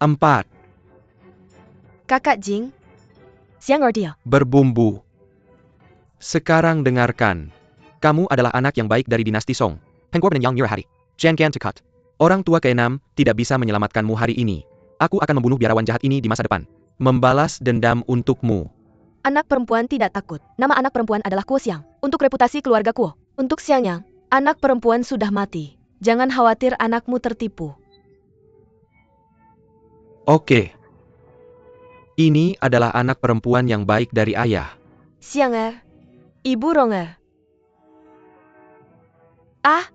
4. Kakak Jing. Siang dia. Berbumbu. Sekarang dengarkan. Kamu adalah anak yang baik dari dinasti Song. Pengkorban yang nyurah hari. Jangan tekat. Orang tua ke-6 tidak bisa menyelamatkanmu hari ini. Aku akan membunuh biarawan jahat ini di masa depan. Membalas dendam untukmu. Anak perempuan tidak takut. Nama anak perempuan adalah Kuo Xiang. Untuk reputasi keluarga Kuo. Untuk Xiangyang, anak perempuan sudah mati. Jangan khawatir anakmu tertipu. Oke. Ini adalah anak perempuan yang baik dari ayah. Xiang Ibu Rong Ah!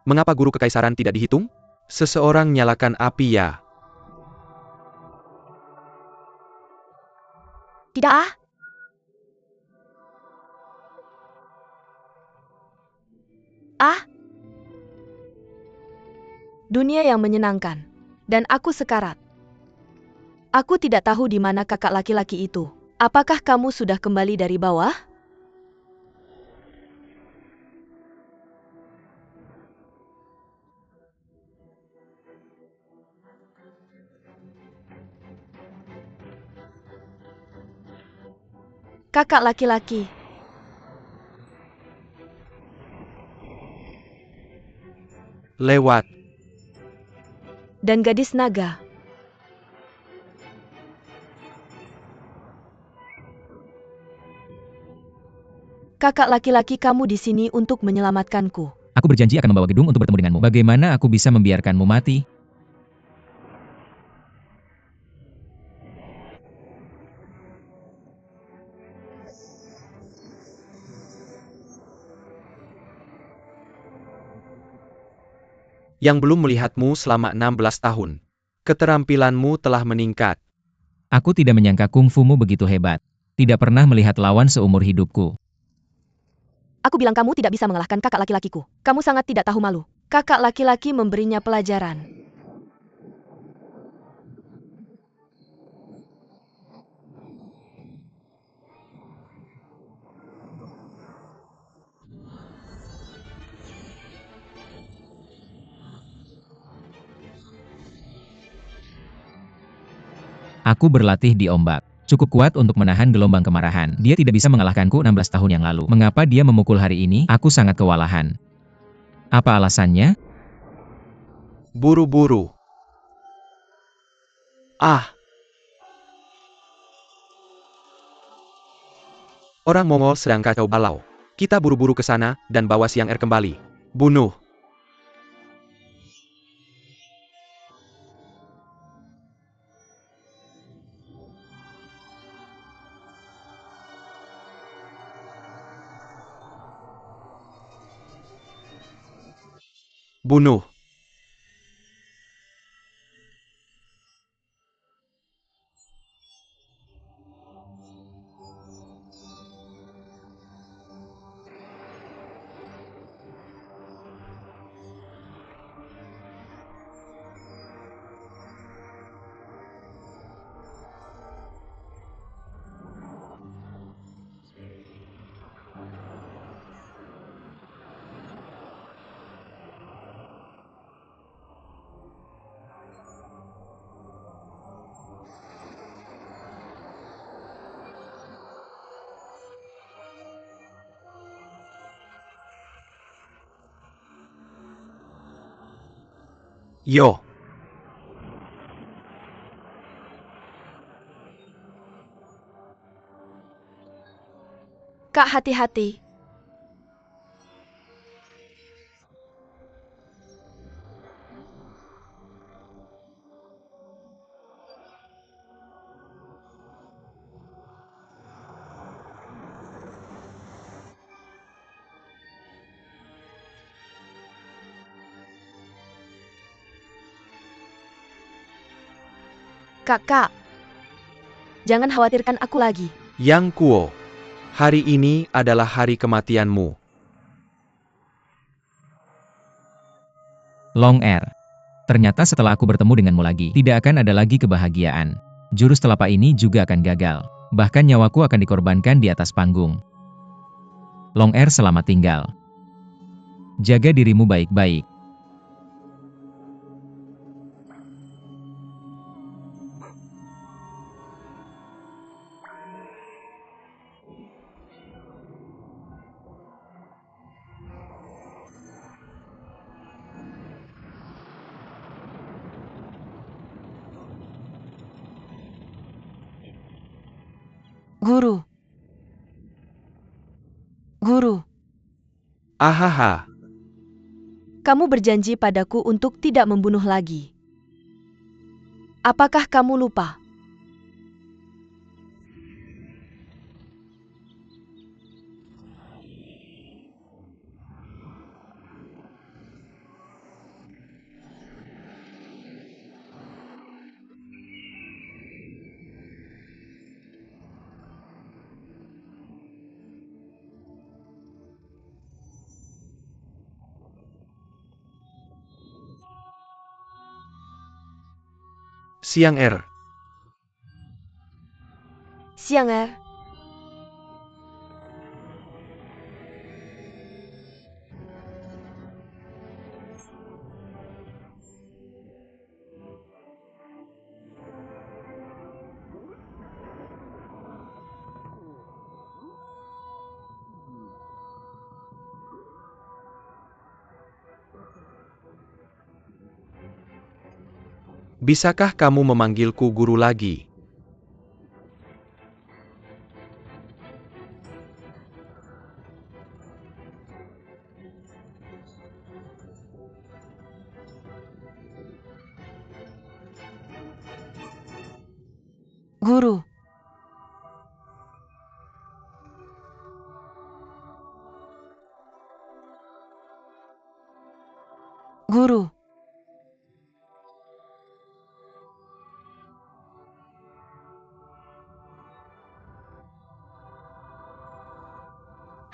Mengapa guru kekaisaran tidak dihitung? Seseorang nyalakan api ya. Tidak Dunia yang menyenangkan. Dan aku sekarat. Aku tidak tahu di mana kakak laki-laki itu. Apakah kamu sudah kembali dari bawah? Kakak laki-laki. Lewat. Dan gadis naga. Kakak laki-laki, kamu di sini untuk menyelamatkanku. Aku berjanji akan membawa gedung untuk bertemu denganmu. Bagaimana aku bisa membiarkanmu mati? Yang belum melihatmu selama 16 tahun. Keterampilanmu telah meningkat. Aku tidak menyangka kungfumu begitu hebat. Tidak pernah melihat lawan seumur hidupku. Aku bilang kamu tidak bisa mengalahkan kakak laki-lakiku. Kamu sangat tidak tahu malu. Kakak laki-laki memberinya pelajaran. Aku berlatih di ombak. Cukup kuat untuk menahan gelombang kemarahan. Dia tidak bisa mengalahkanku 16 tahun yang lalu. Mengapa dia memukul hari ini? Aku sangat kewalahan. Apa alasannya? Buru-buru. Orang Mongol sedang kacau balau. Kita buru-buru ke sana dan bawa Xiang kembali. Bunuh. Bunuh. Yo. Kak, hati-hati. Kakak. Jangan khawatirkan aku lagi. Yang Kuo. Hari ini adalah hari kematianmu. Long Er. Ternyata setelah aku bertemu denganmu lagi, tidak akan ada lagi kebahagiaan. Jurus telapak ini juga akan gagal. Bahkan nyawaku akan dikorbankan di atas panggung. Long Er, selamat tinggal. Jaga dirimu baik-baik. Guru. Guru, Ahaha. kamu berjanji padaku untuk tidak membunuh lagi. Apakah kamu lupa? Siang Er. Siang Er. Bisakah kamu memanggilku guru lagi? Guru. Guru.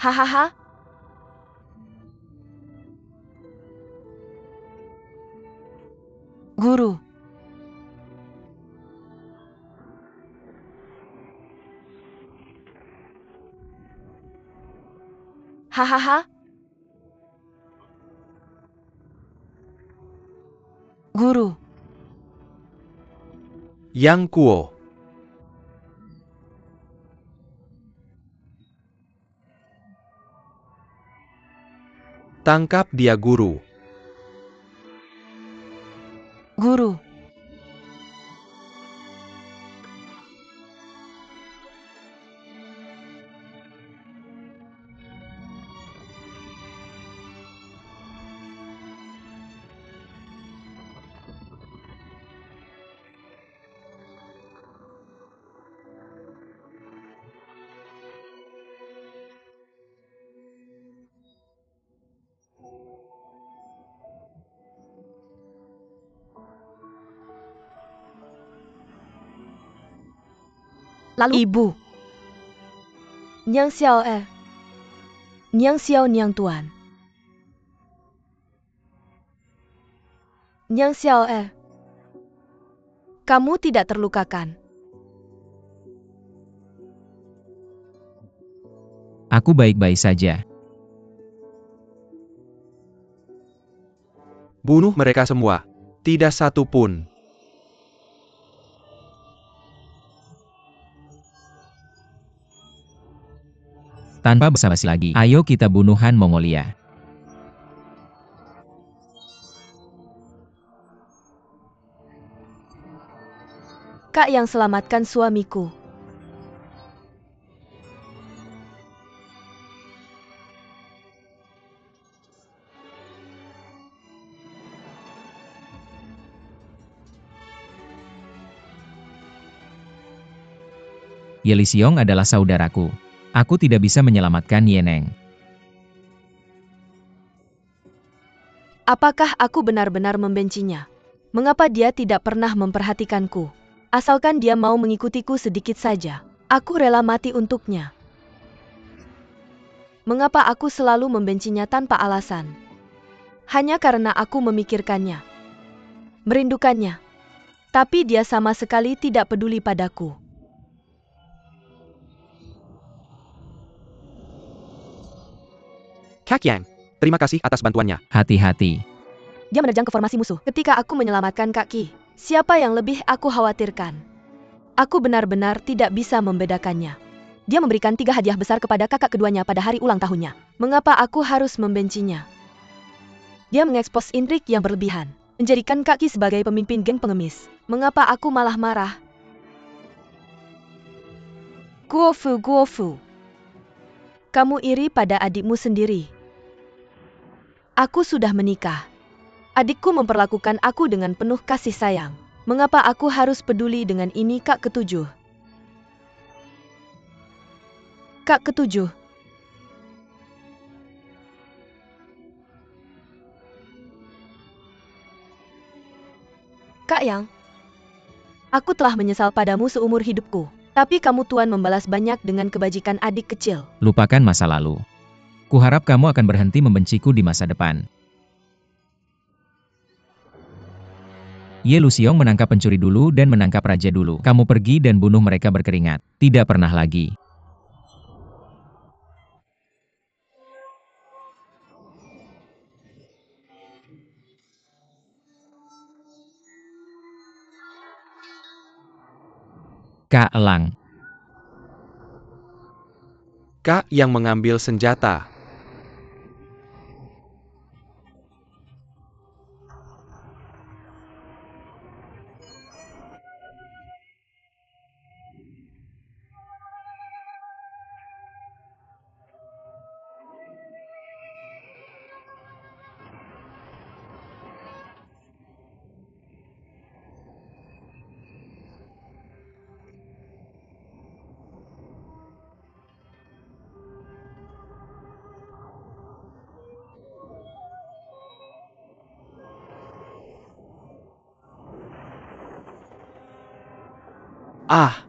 Hahaha. Guru. Hahaha. Guru. Yang Kuo. Tangkap dia, guru. Guru. Lalu Ibu. Nyang Xiao Er. Nyang Xiao Nyang Tuan. Nyang Xiao Er. Kamu tidak terlukakan. Aku baik-baik saja. Bunuh mereka semua. Tidak satu pun. Tanpa basa-basi lagi, ayo kita bunuh Han Mongolia. Kak yang selamatkan suamiku. Ye Lisiong adalah saudaraku. Aku tidak bisa menyelamatkan Ye Neng. Apakah aku benar-benar membencinya? Mengapa dia tidak pernah memperhatikanku? Asalkan dia mau mengikutiku sedikit saja, aku rela mati untuknya. Mengapa aku selalu membencinya tanpa alasan? Hanya karena aku memikirkannya, merindukannya. Tapi dia sama sekali tidak peduli padaku. Kak Yang, terima kasih atas bantuannya. Hati-hati. Dia menerjang ke formasi musuh. Ketika aku menyelamatkan kaki, siapa yang lebih aku khawatirkan? Aku benar-benar tidak bisa membedakannya. Dia memberikan 3 hadiah besar kepada kakak keduanya pada hari ulang tahunnya. Mengapa aku harus membencinya? Dia mengekspos intrik yang berlebihan, menjadikan kaki sebagai pemimpin geng pengemis. Mengapa aku malah marah? Guofu, kamu iri pada adikmu sendiri. Aku sudah menikah. Adikku memperlakukan aku dengan penuh kasih sayang. Mengapa aku harus peduli dengan ini, Kak Ketujuh? Kak Ketujuh. Kak Yang, aku telah menyesal padamu seumur hidupku. Tapi kamu tuan membalas banyak dengan kebajikan adik kecil. Lupakan masa lalu. Kuharap kamu akan berhenti membenciku di masa depan. Ye Luxiong menangkap pencuri dulu dan menangkap raja dulu. Kamu pergi dan bunuh mereka berkeringat. Tidak pernah lagi. Kak Elang. Kak Yang mengambil senjata. Ah!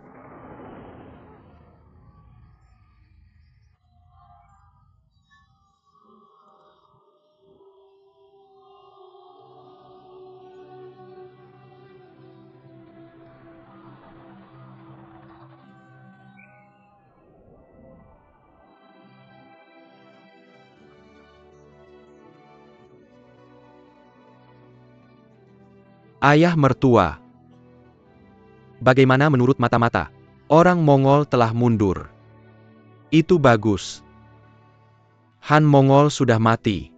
Ayah mertua. Bagaimana menurut mata-mata? Orang Mongol telah mundur. Itu bagus. Han Mongol sudah mati.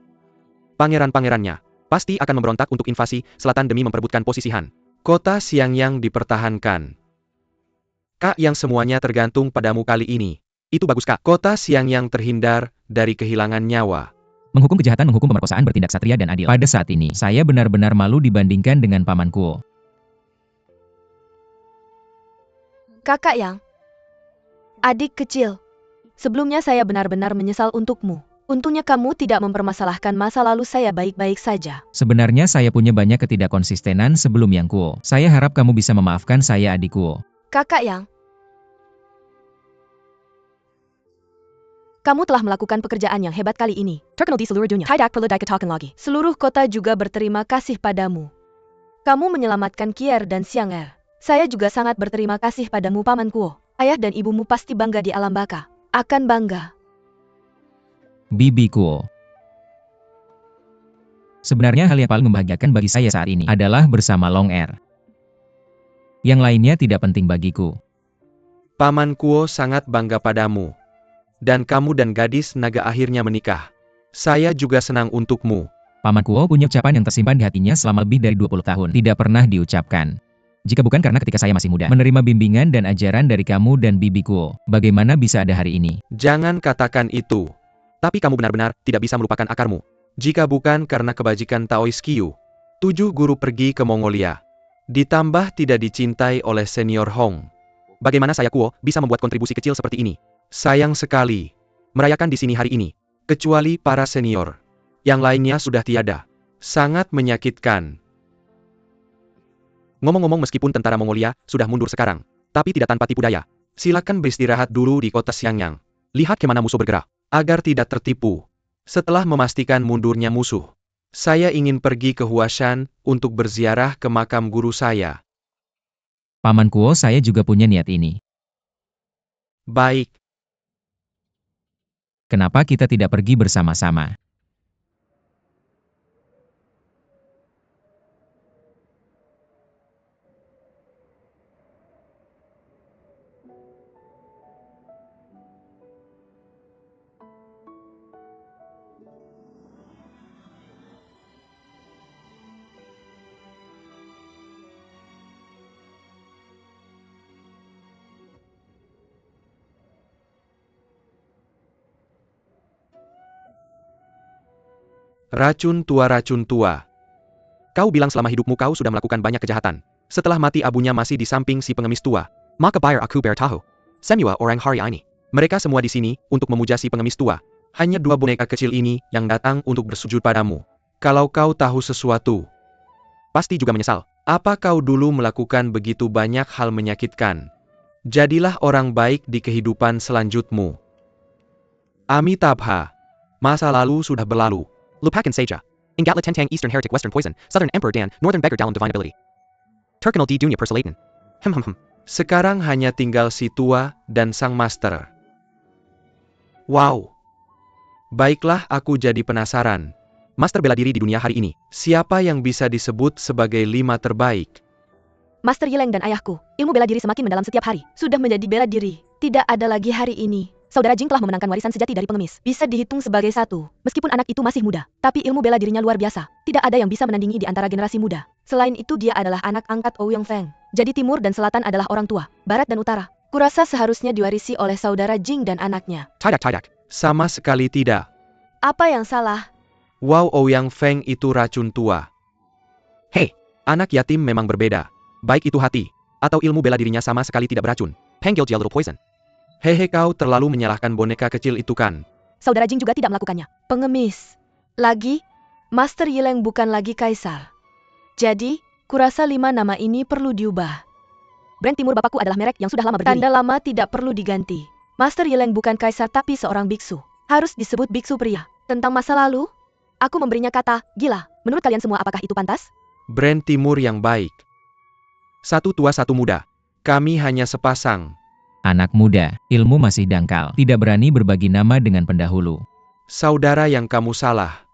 Pangeran-pangerannya pasti akan memberontak untuk invasi selatan demi memperebutkan posisi Han. Kota Xiangyang dipertahankan. Kak Yang semuanya tergantung padamu kali ini. Itu bagus Kak. Kota Xiangyang terhindar dari kehilangan nyawa. Menghukum kejahatan, menghukum pemerkosaan, bertindak satria dan adil. Pada saat ini, saya benar-benar malu dibandingkan dengan Paman Kuo. Kakak Yang, adik kecil, sebelumnya saya benar-benar menyesal untukmu. Untungnya kamu tidak mempermasalahkan masa lalu saya baik-baik saja. Sebenarnya saya punya banyak ketidakkonsistenan sebelum Yang Kuo. Saya harap kamu bisa memaafkan saya, adik Kuo. Kakak Yang, kamu telah melakukan pekerjaan yang hebat kali ini. Terkenal di seluruh dunia. Tidak perlu dikatakan lagi. Seluruh kota juga berterima kasih padamu. Kamu menyelamatkan Kier dan Xiang'er. Saya juga sangat berterima kasih padamu Paman Kuo. Ayah dan ibumu pasti bangga di alam baka. Akan bangga. Bibi Kuo. Sebenarnya hal yang paling membahagiakan bagi saya saat ini adalah bersama Long Er. Yang lainnya tidak penting bagiku. Paman Kuo sangat bangga padamu. Dan kamu dan gadis naga akhirnya menikah. Saya juga senang untukmu. Paman Kuo punya ucapan yang tersimpan di hatinya selama lebih dari 20 tahun. Tidak pernah diucapkan. Jika bukan karena ketika saya masih muda, menerima bimbingan dan ajaran dari kamu dan Bibi Kuo, bagaimana bisa ada hari ini? Jangan katakan itu. Tapi kamu benar-benar tidak bisa melupakan akarmu. Jika bukan karena kebajikan Taoist Qiu, 7 guru pergi ke Mongolia. Ditambah tidak dicintai oleh senior Hong. Bagaimana saya Kuo bisa membuat kontribusi kecil seperti ini? Sayang sekali. Merayakan di sini hari ini. Kecuali para senior. Yang lainnya sudah tiada. Sangat menyakitkan. Ngomong-ngomong meskipun tentara Mongolia sudah mundur sekarang, tapi tidak tanpa tipu daya. Silakan beristirahat dulu di kota Xiangyang. Lihat kemana musuh bergerak, agar tidak tertipu. Setelah memastikan mundurnya musuh, Saya ingin pergi ke Huashan untuk berziarah ke makam guru saya. Paman Kuo, saya juga punya niat ini. Baik, Kenapa kita tidak pergi bersama-sama? racun tua, racun tua. Kau bilang selama hidupmu kau sudah melakukan banyak kejahatan. Setelah mati abunya masih di samping si pengemis tua. Maka bayar aku bertahu. Semua orang hari ini. Mereka semua di sini untuk memuja si pengemis tua. Hanya dua boneka kecil ini yang datang untuk bersujud padamu. Kalau kau tahu sesuatu, pasti juga menyesal. Apa kau dulu melakukan begitu banyak hal menyakitkan? Jadilah orang baik di kehidupan selanjutmu. Amitabha. Masa lalu sudah berlalu. Lupakan saja. Ingatlah tentang Eastern Heretic Western Poison, Southern Emperor Dan, Northern Beggar dalam Divine Ability. Terkenal di dunia persilatan. Sekarang hanya tinggal si tua dan sang master. Wow. Baiklah, aku jadi penasaran. Master bela diri di dunia hari ini, siapa yang bisa disebut sebagai 5 terbaik? Master Yileng dan ayahku, ilmu bela diri semakin mendalam setiap hari. Sudah menjadi bela diri. Tidak ada lagi hari ini. Saudara Jing telah memenangkan warisan sejati dari pengemis. Bisa dihitung sebagai satu. Meskipun anak itu masih muda, tapi ilmu bela dirinya luar biasa. Tidak ada yang bisa menandingi di antara generasi muda. Selain itu dia adalah anak angkat Ouyang Feng. Jadi timur dan selatan adalah orang tua, barat dan utara. Kurasa seharusnya diwarisi oleh saudara Jing dan anaknya. Tidak. Sama sekali tidak. Apa yang salah? Wow, Ouyang Feng itu racun tua. Hei, anak yatim memang berbeda. Baik itu hati, atau ilmu bela dirinya sama sekali tidak beracun. Panggil dia Little Poison. Hehe, kau terlalu menyalahkan boneka kecil itu kan? Saudara Jing juga tidak melakukannya. Pengemis. Lagi, Master Yileng bukan lagi kaisar. Jadi, kurasa 5 nama ini perlu diubah. Brand timur bapakku adalah merek yang sudah lama berdiri. Tanda lama tidak perlu diganti. Master Yileng bukan kaisar tapi seorang biksu. Harus disebut biksu pria. Tentang masa lalu, aku memberinya kata, gila. Menurut kalian semua apakah itu pantas? Brand timur yang baik. Satu tua satu muda. Kami hanya sepasang. Anak muda, ilmu masih dangkal, tidak berani berbagi nama dengan pendahulu. Saudara yang kamu salah.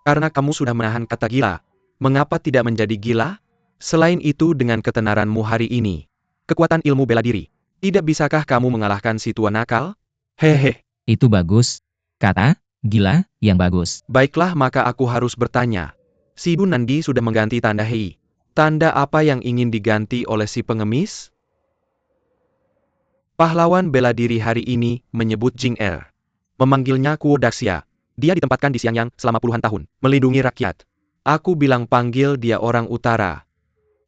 Karena kamu sudah menahan kata gila. Mengapa tidak menjadi gila? Selain itu dengan ketenaranmu hari ini. Kekuatan ilmu bela diri. Tidak bisakah kamu mengalahkan si tua nakal? Hehe. Itu bagus. Kata, gila, yang bagus. Baiklah, maka aku harus bertanya. Si Bu Nandi sudah mengganti tanda hei. Tanda apa yang ingin diganti oleh si pengemis? Pahlawan bela diri hari ini menyebut Jing Er. Memanggilnya Kuo Daxia. Dia ditempatkan di Xiangyang selama puluhan tahun, melindungi rakyat. Aku bilang panggil dia orang utara.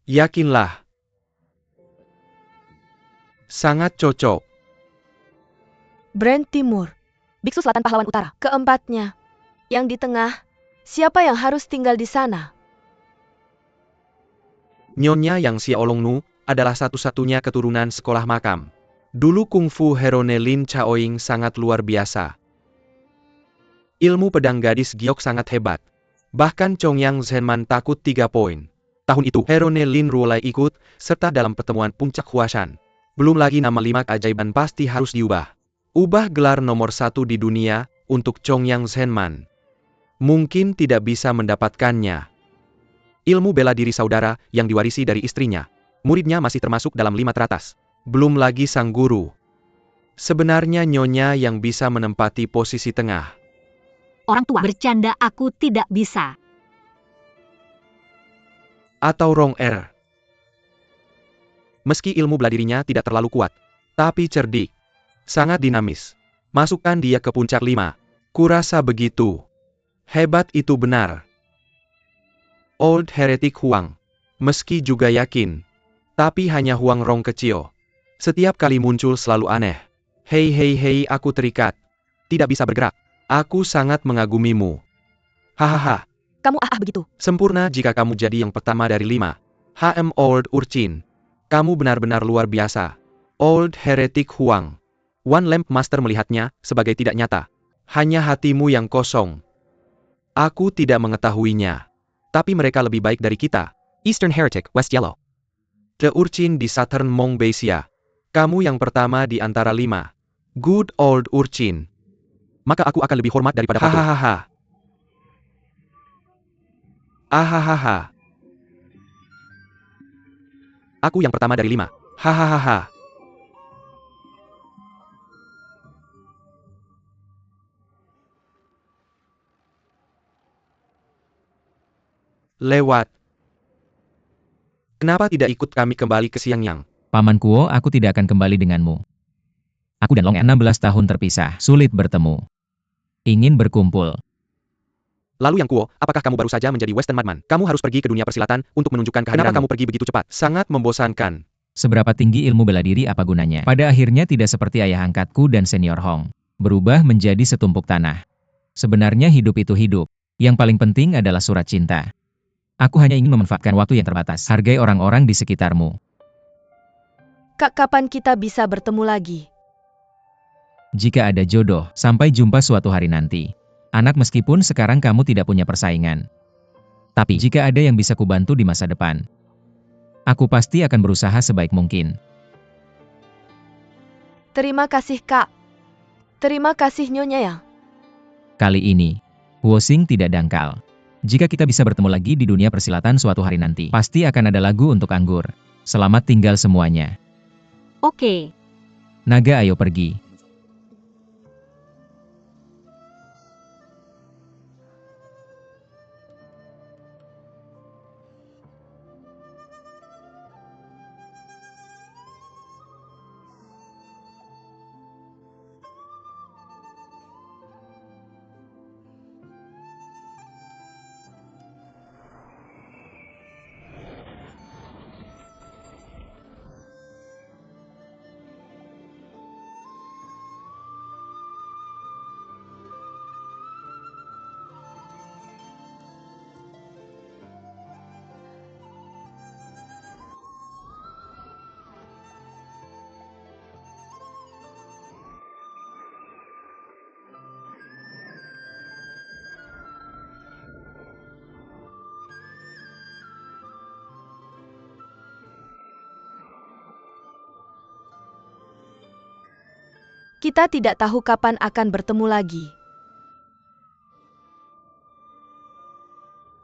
Yakinlah. Sangat cocok. Brand timur. Biksu selatan pahlawan utara. Keempatnya. Yang di tengah. Siapa yang harus tinggal di sana? Nyonya Yang Xiaolongnu adalah satu-satunya keturunan sekolah makam. Dulu kungfu Herone Lin Chaoying sangat luar biasa. Ilmu pedang gadis giok sangat hebat. Bahkan Chongyang Zhenman takut 3 poin. Tahun itu Herone Lin Ruolai ikut, serta dalam pertemuan puncak Huashan. Belum lagi nama 5 keajaiban pasti harus diubah. Ubah gelar nomor 1 di dunia, untuk Chongyang Zhenman. Mungkin tidak bisa mendapatkannya. Ilmu bela diri saudara, yang diwarisi dari istrinya. Muridnya masih termasuk dalam 5 teratas. Belum lagi sang guru. Sebenarnya Nyonya yang bisa menempati posisi tengah. Orang tua bercanda, aku tidak bisa. Atau Rong Er. Meski ilmu bela dirinya tidak terlalu kuat, tapi cerdik. Sangat dinamis. Masukkan dia ke puncak 5. Kurasa begitu. Hebat itu benar. Old Heretic Huang. Meski juga yakin. Tapi hanya Huang Rong kecil. Setiap kali muncul selalu aneh. Hei, aku terikat. Tidak bisa bergerak. Aku sangat mengagumimu. Hahaha. Kamu begitu. Sempurna jika kamu jadi yang pertama dari 5. Old Urchin. Kamu benar-benar luar biasa. Old Heretic Huang. One Lamp Master melihatnya sebagai tidak nyata. Hanya hatimu yang kosong. Aku tidak mengetahuinya. Tapi mereka lebih baik dari kita. Eastern Heretic, West Yellow. The Urchin di Southern Mongbasia. Kamu yang pertama di antara 5. Good old Urchin. Maka aku akan lebih hormat daripada Patu. Hahaha. Ahahaha. Aku yang pertama dari 5. Hahaha. Lewat. Kenapa tidak ikut kami kembali ke Xiangyang? Paman Kuo, aku tidak akan kembali denganmu. Aku dan Long Er 16 tahun terpisah, sulit bertemu. Ingin berkumpul. Lalu Yang Kuo, apakah kamu baru saja menjadi Western Madman? Kamu harus pergi ke dunia persilatan untuk menunjukkan kehadiranmu. Kenapa kamu pergi begitu cepat? Sangat membosankan. Seberapa tinggi ilmu bela diri apa gunanya? Pada akhirnya tidak seperti ayah angkatku dan senior Hong. Berubah menjadi setumpuk tanah. Sebenarnya hidup itu hidup. Yang paling penting adalah surat cinta. Aku hanya ingin memanfaatkan waktu yang terbatas. Hargai orang-orang di sekitarmu. Kak, kapan kita bisa bertemu lagi? Jika ada jodoh, sampai jumpa suatu hari nanti. Anak, meskipun sekarang kamu tidak punya persaingan. Tapi jika ada yang bisa kubantu di masa depan, aku pasti akan berusaha sebaik mungkin. Terima kasih, Kak. Terima kasih, Nyonya Yang. Kali ini, Woxing tidak dangkal. Jika kita bisa bertemu lagi di dunia persilatan suatu hari nanti, pasti akan ada lagu untuk anggur. Selamat tinggal semuanya. Oke. Naga, ayo pergi. Kita tidak tahu kapan akan bertemu lagi.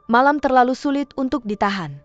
Malam terlalu sulit untuk ditahan.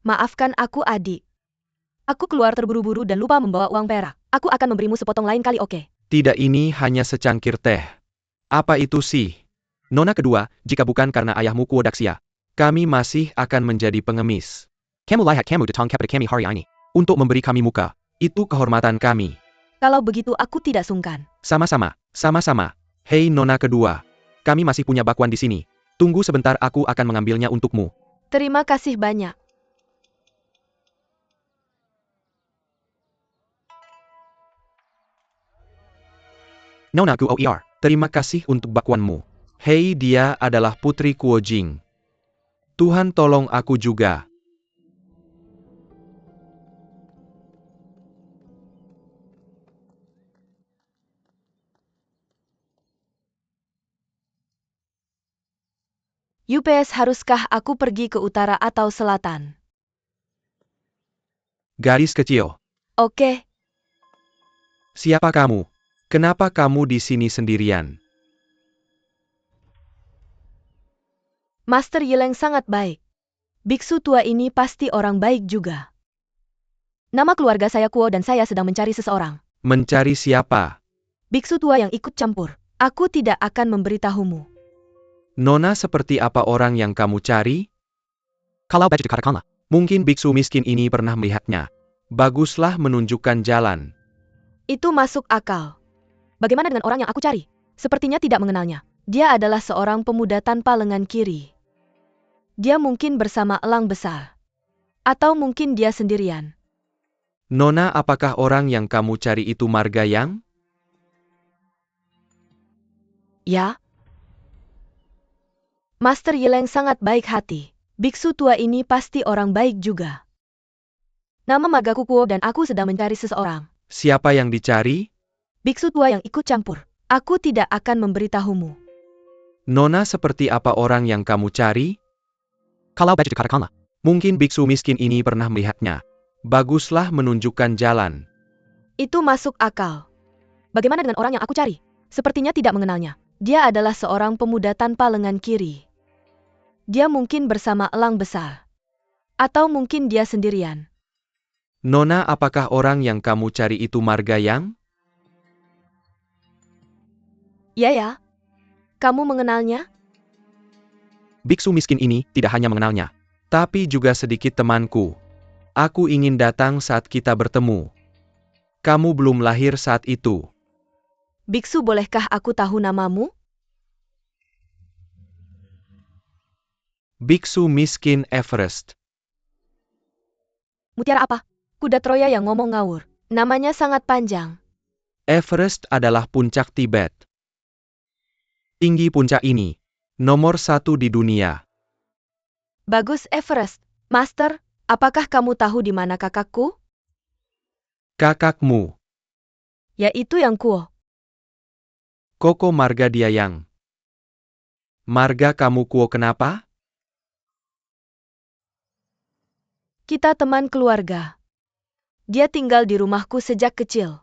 Maafkan aku, adik. Aku keluar terburu-buru dan lupa membawa uang perak. Aku akan memberimu sepotong lain kali, oke? Tidak, ini hanya secangkir teh. Apa itu sih? Nona kedua, jika bukan karena ayahmu Kuo Daxia, kami masih akan menjadi pengemis. Kamu layak kamu datang kepada kami hari ini untuk memberi kami muka. Itu kehormatan kami. Kalau begitu aku tidak sungkan. Sama-sama, sama-sama. Hei Nona kedua, kami masih punya bakwan di sini. Tunggu sebentar, aku akan mengambilnya untukmu. Terima kasih banyak. Nona Guoer, terima kasih untuk bakwanmu. Hei, dia adalah putri Kuo Jing. Tuhan tolong aku juga. UPS, haruskah aku pergi ke utara atau selatan? Gadis kecil, Oke, siapa kamu? Kenapa kamu di sini sendirian? Master Yileng sangat baik. Biksu tua ini pasti orang baik juga. Nama keluarga saya Kuo dan saya sedang mencari seseorang. Mencari siapa? Biksu tua yang ikut campur. Aku tidak akan memberitahumu. Nona, seperti apa orang yang kamu cari? Kalau baca dikatakanlah, mungkin biksu miskin ini pernah melihatnya. Baguslah menunjukkan jalan. Itu masuk akal. Bagaimana dengan orang yang aku cari? Sepertinya tidak mengenalnya. Dia adalah seorang pemuda tanpa lengan kiri. Dia mungkin bersama elang besar. Atau mungkin dia sendirian. Nona, apakah orang yang kamu cari itu marga yang? Ya. Master Yileng sangat baik hati. Biksu tua ini pasti orang baik juga. Nama margaku Kuo dan aku sedang mencari seseorang. Siapa yang dicari? Biksu tua yang ikut campur. Aku tidak akan memberitahumu. Nona, seperti apa orang yang kamu cari? Kalau baca dikatakanlah, mungkin biksu miskin ini pernah melihatnya. Baguslah menunjukkan jalan. Itu masuk akal. Bagaimana dengan orang yang aku cari? Sepertinya tidak mengenalnya. Dia adalah seorang pemuda tanpa lengan kiri. Dia mungkin bersama elang besar. Atau mungkin dia sendirian. Nona, apakah orang yang kamu cari itu marga yang? Ya. Kamu mengenalnya? Biksu miskin ini tidak hanya mengenalnya, tapi juga sedikit temanku. Aku ingin datang saat kita bertemu. Kamu belum lahir saat itu. Biksu, bolehkah aku tahu namamu? Biksu miskin Everest. Mutiara apa? Kuda Troya yang ngomong ngawur. Namanya sangat panjang. Everest adalah puncak Tibet. Tinggi puncak ini, nomor 1 di dunia. Bagus, Everest. Master, apakah kamu tahu di mana kakakku? Kakakmu, Yaitu yang Kuo. Koko marga dia yang. Marga kamu Kuo kenapa? Kita teman keluarga. Dia tinggal di rumahku sejak kecil.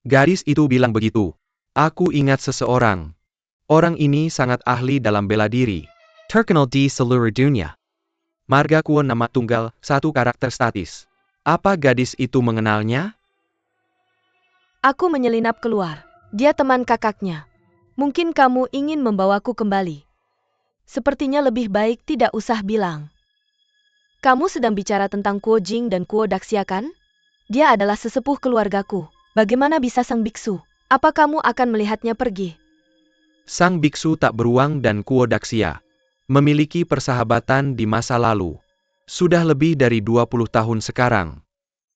Gadis itu bilang begitu. Aku ingat seseorang. Orang ini sangat ahli dalam bela diri. Terkenal di seluruh dunia. Marga Kuo nama tunggal, satu karakter statis. Apa gadis itu mengenalnya? Aku menyelinap keluar. Dia teman kakaknya. Mungkin kamu ingin membawaku kembali. Sepertinya lebih baik tidak usah bilang. Kamu sedang bicara tentang Kuo Jing dan Kuo Daxia kan? Dia adalah sesepuh keluargaku. Bagaimana bisa sang biksu? Apa kamu akan melihatnya pergi? Sang biksu tak beruang dan Kuo Daxia memiliki persahabatan di masa lalu. Sudah lebih dari 20 tahun sekarang.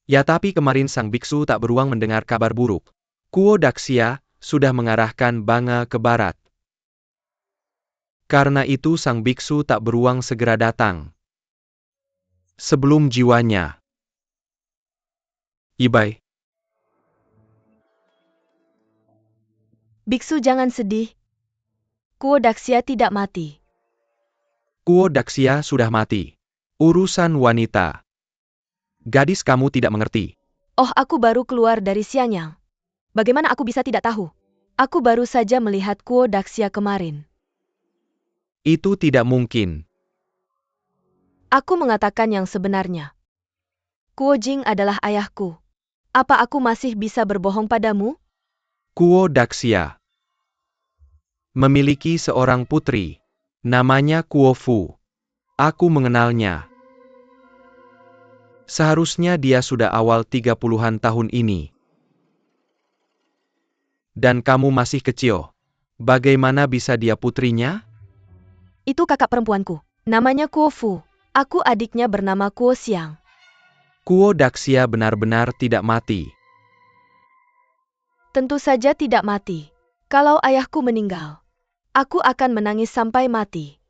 Ya, tapi kemarin sang biksu tak beruang mendengar kabar buruk. Kuo Daxia sudah mengarahkan banga ke barat. Karena itu sang biksu tak beruang segera datang. Sebelum jiwanya. Ibai. Biksu, jangan sedih. Kuo Daxia tidak mati. Kuo Daxia sudah mati. Urusan wanita. Gadis, kamu tidak mengerti. Oh, aku baru keluar dari Xiangyang. Bagaimana aku bisa tidak tahu? Aku baru saja melihat Kuo Daxia kemarin. Itu tidak mungkin. Aku mengatakan yang sebenarnya. Kuo Jing adalah ayahku. Apa aku masih bisa berbohong padamu? Kuo Daxia memiliki seorang putri. Namanya Kuo Fu. Aku mengenalnya. Seharusnya dia sudah awal 30-an tahun ini. Dan kamu masih kecil. Bagaimana bisa dia putrinya? Itu kakak perempuanku. Namanya Kuo Fu. Aku adiknya bernama Kuo Xiang. Kuo Daxia benar-benar tidak mati. Tentu saja tidak mati. Kalau ayahku meninggal, aku akan menangis sampai mati.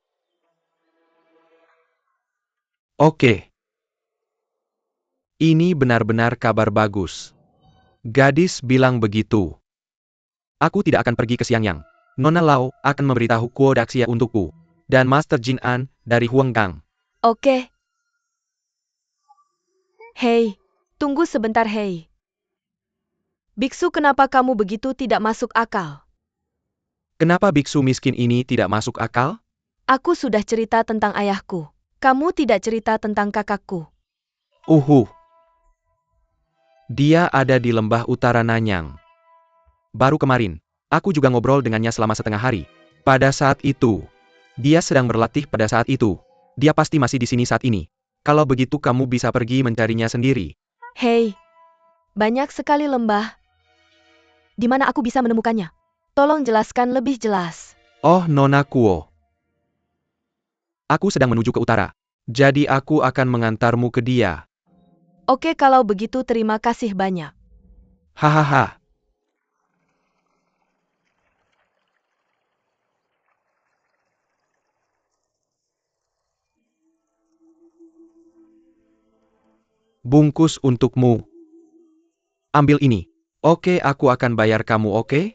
Oke. Ini benar-benar kabar bagus. Gadis bilang begitu. Aku tidak akan pergi ke Xiangyang. Nona Lao akan memberitahu Kuo Daxia untukku. Dan Master Jin An dari Huanggang. Oke. Hei, tunggu sebentar hei. Biksu, kenapa kamu begitu tidak masuk akal? Kenapa biksu miskin ini tidak masuk akal? Aku sudah cerita tentang ayahku. Kamu tidak cerita tentang kakakku. Dia ada di lembah utara Nanyang. Baru kemarin, aku juga ngobrol dengannya selama setengah hari. Pada saat itu, dia sedang berlatih pada saat itu. Dia pasti masih di sini saat ini. Kalau begitu kamu bisa pergi mencarinya sendiri. Hei, banyak sekali lembah. Di mana aku bisa menemukannya? Tolong jelaskan lebih jelas. Oh Nona Kuo. Aku sedang menuju ke utara. Jadi aku akan mengantarmu ke dia. Oke, kalau begitu terima kasih banyak. Hahaha. Bungkus untukmu. Ambil ini. Oke, aku akan bayar kamu, oke?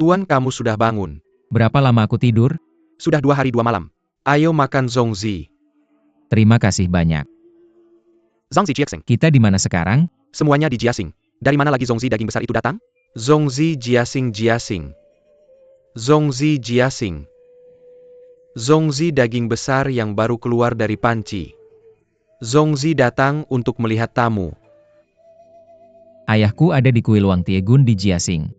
Tuan, kamu sudah bangun. Berapa lama aku tidur? Sudah 2 hari 2 malam. Ayo makan zongzi. Terima kasih banyak. Zongzi Jiaxing. Kita di mana sekarang? Semuanya di Jiaxing. Dari mana lagi zongzi daging besar itu datang? Zongzi Jiaxing Jiaxing. Zongzi Jiaxing. Zongzi daging besar yang baru keluar dari panci. Zongzi datang untuk melihat tamu. Ayahku ada di kuil Wang Tiegun di Jiaxing.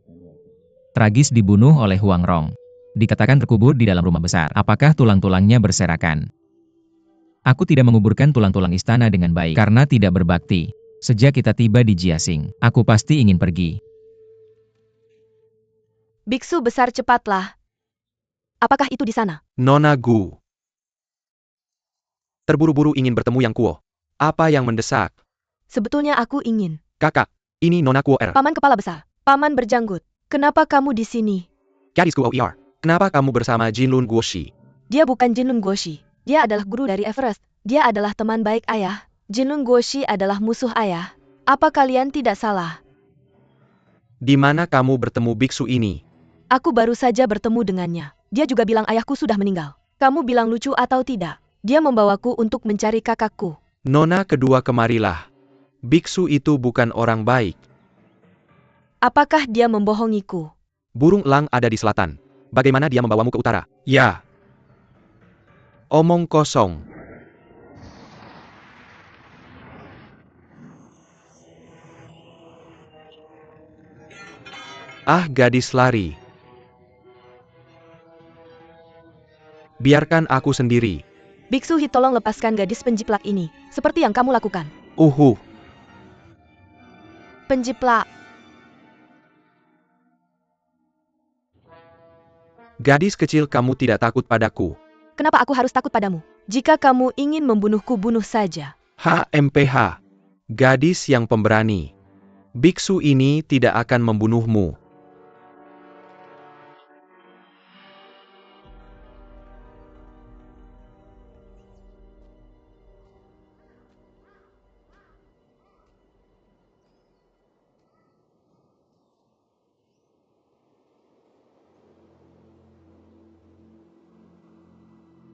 Tragis dibunuh oleh Huang Rong. Dikatakan terkubur di dalam rumah besar. Apakah tulang-tulangnya berserakan? Aku tidak menguburkan tulang-tulang istana dengan baik karena tidak berbakti. Sejak kita tiba di Jiaxing, aku pasti ingin pergi. Biksu besar, cepatlah. Apakah itu di sana? Nona Gu. Terburu-buru ingin bertemu Yang Kuo. Apa yang mendesak? Sebetulnya aku ingin. Kakak, ini Nona Kuo R. Paman kepala besar. Paman berjanggut. Kenapa kamu di sini? Gadis Kuo Er. Kenapa kamu bersama Jinlun Guoshi? Dia bukan Jinlun Guoshi. Dia adalah guru dari Everest. Dia adalah teman baik ayah. Jinlun Guoshi adalah musuh ayah. Apa kalian tidak salah? Di mana kamu bertemu biksu ini? Aku baru saja bertemu dengannya. Dia juga bilang ayahku sudah meninggal. Kamu bilang lucu atau tidak? Dia membawaku untuk mencari kakakku. Nona kedua, kemarilah. Biksu itu bukan orang baik. Apakah dia membohongiku? Burung elang ada di selatan. Bagaimana dia membawamu ke utara? Ya. Omong kosong. Ah, gadis lari. Biarkan aku sendiri. Biksu He, tolong lepaskan gadis penjiplak ini. Seperti yang kamu lakukan. Penjiplak. Gadis kecil, kamu tidak takut padaku. Kenapa aku harus takut padamu? Jika kamu ingin membunuhku, bunuh saja. HMPH. Gadis yang pemberani. Biksu ini tidak akan membunuhmu.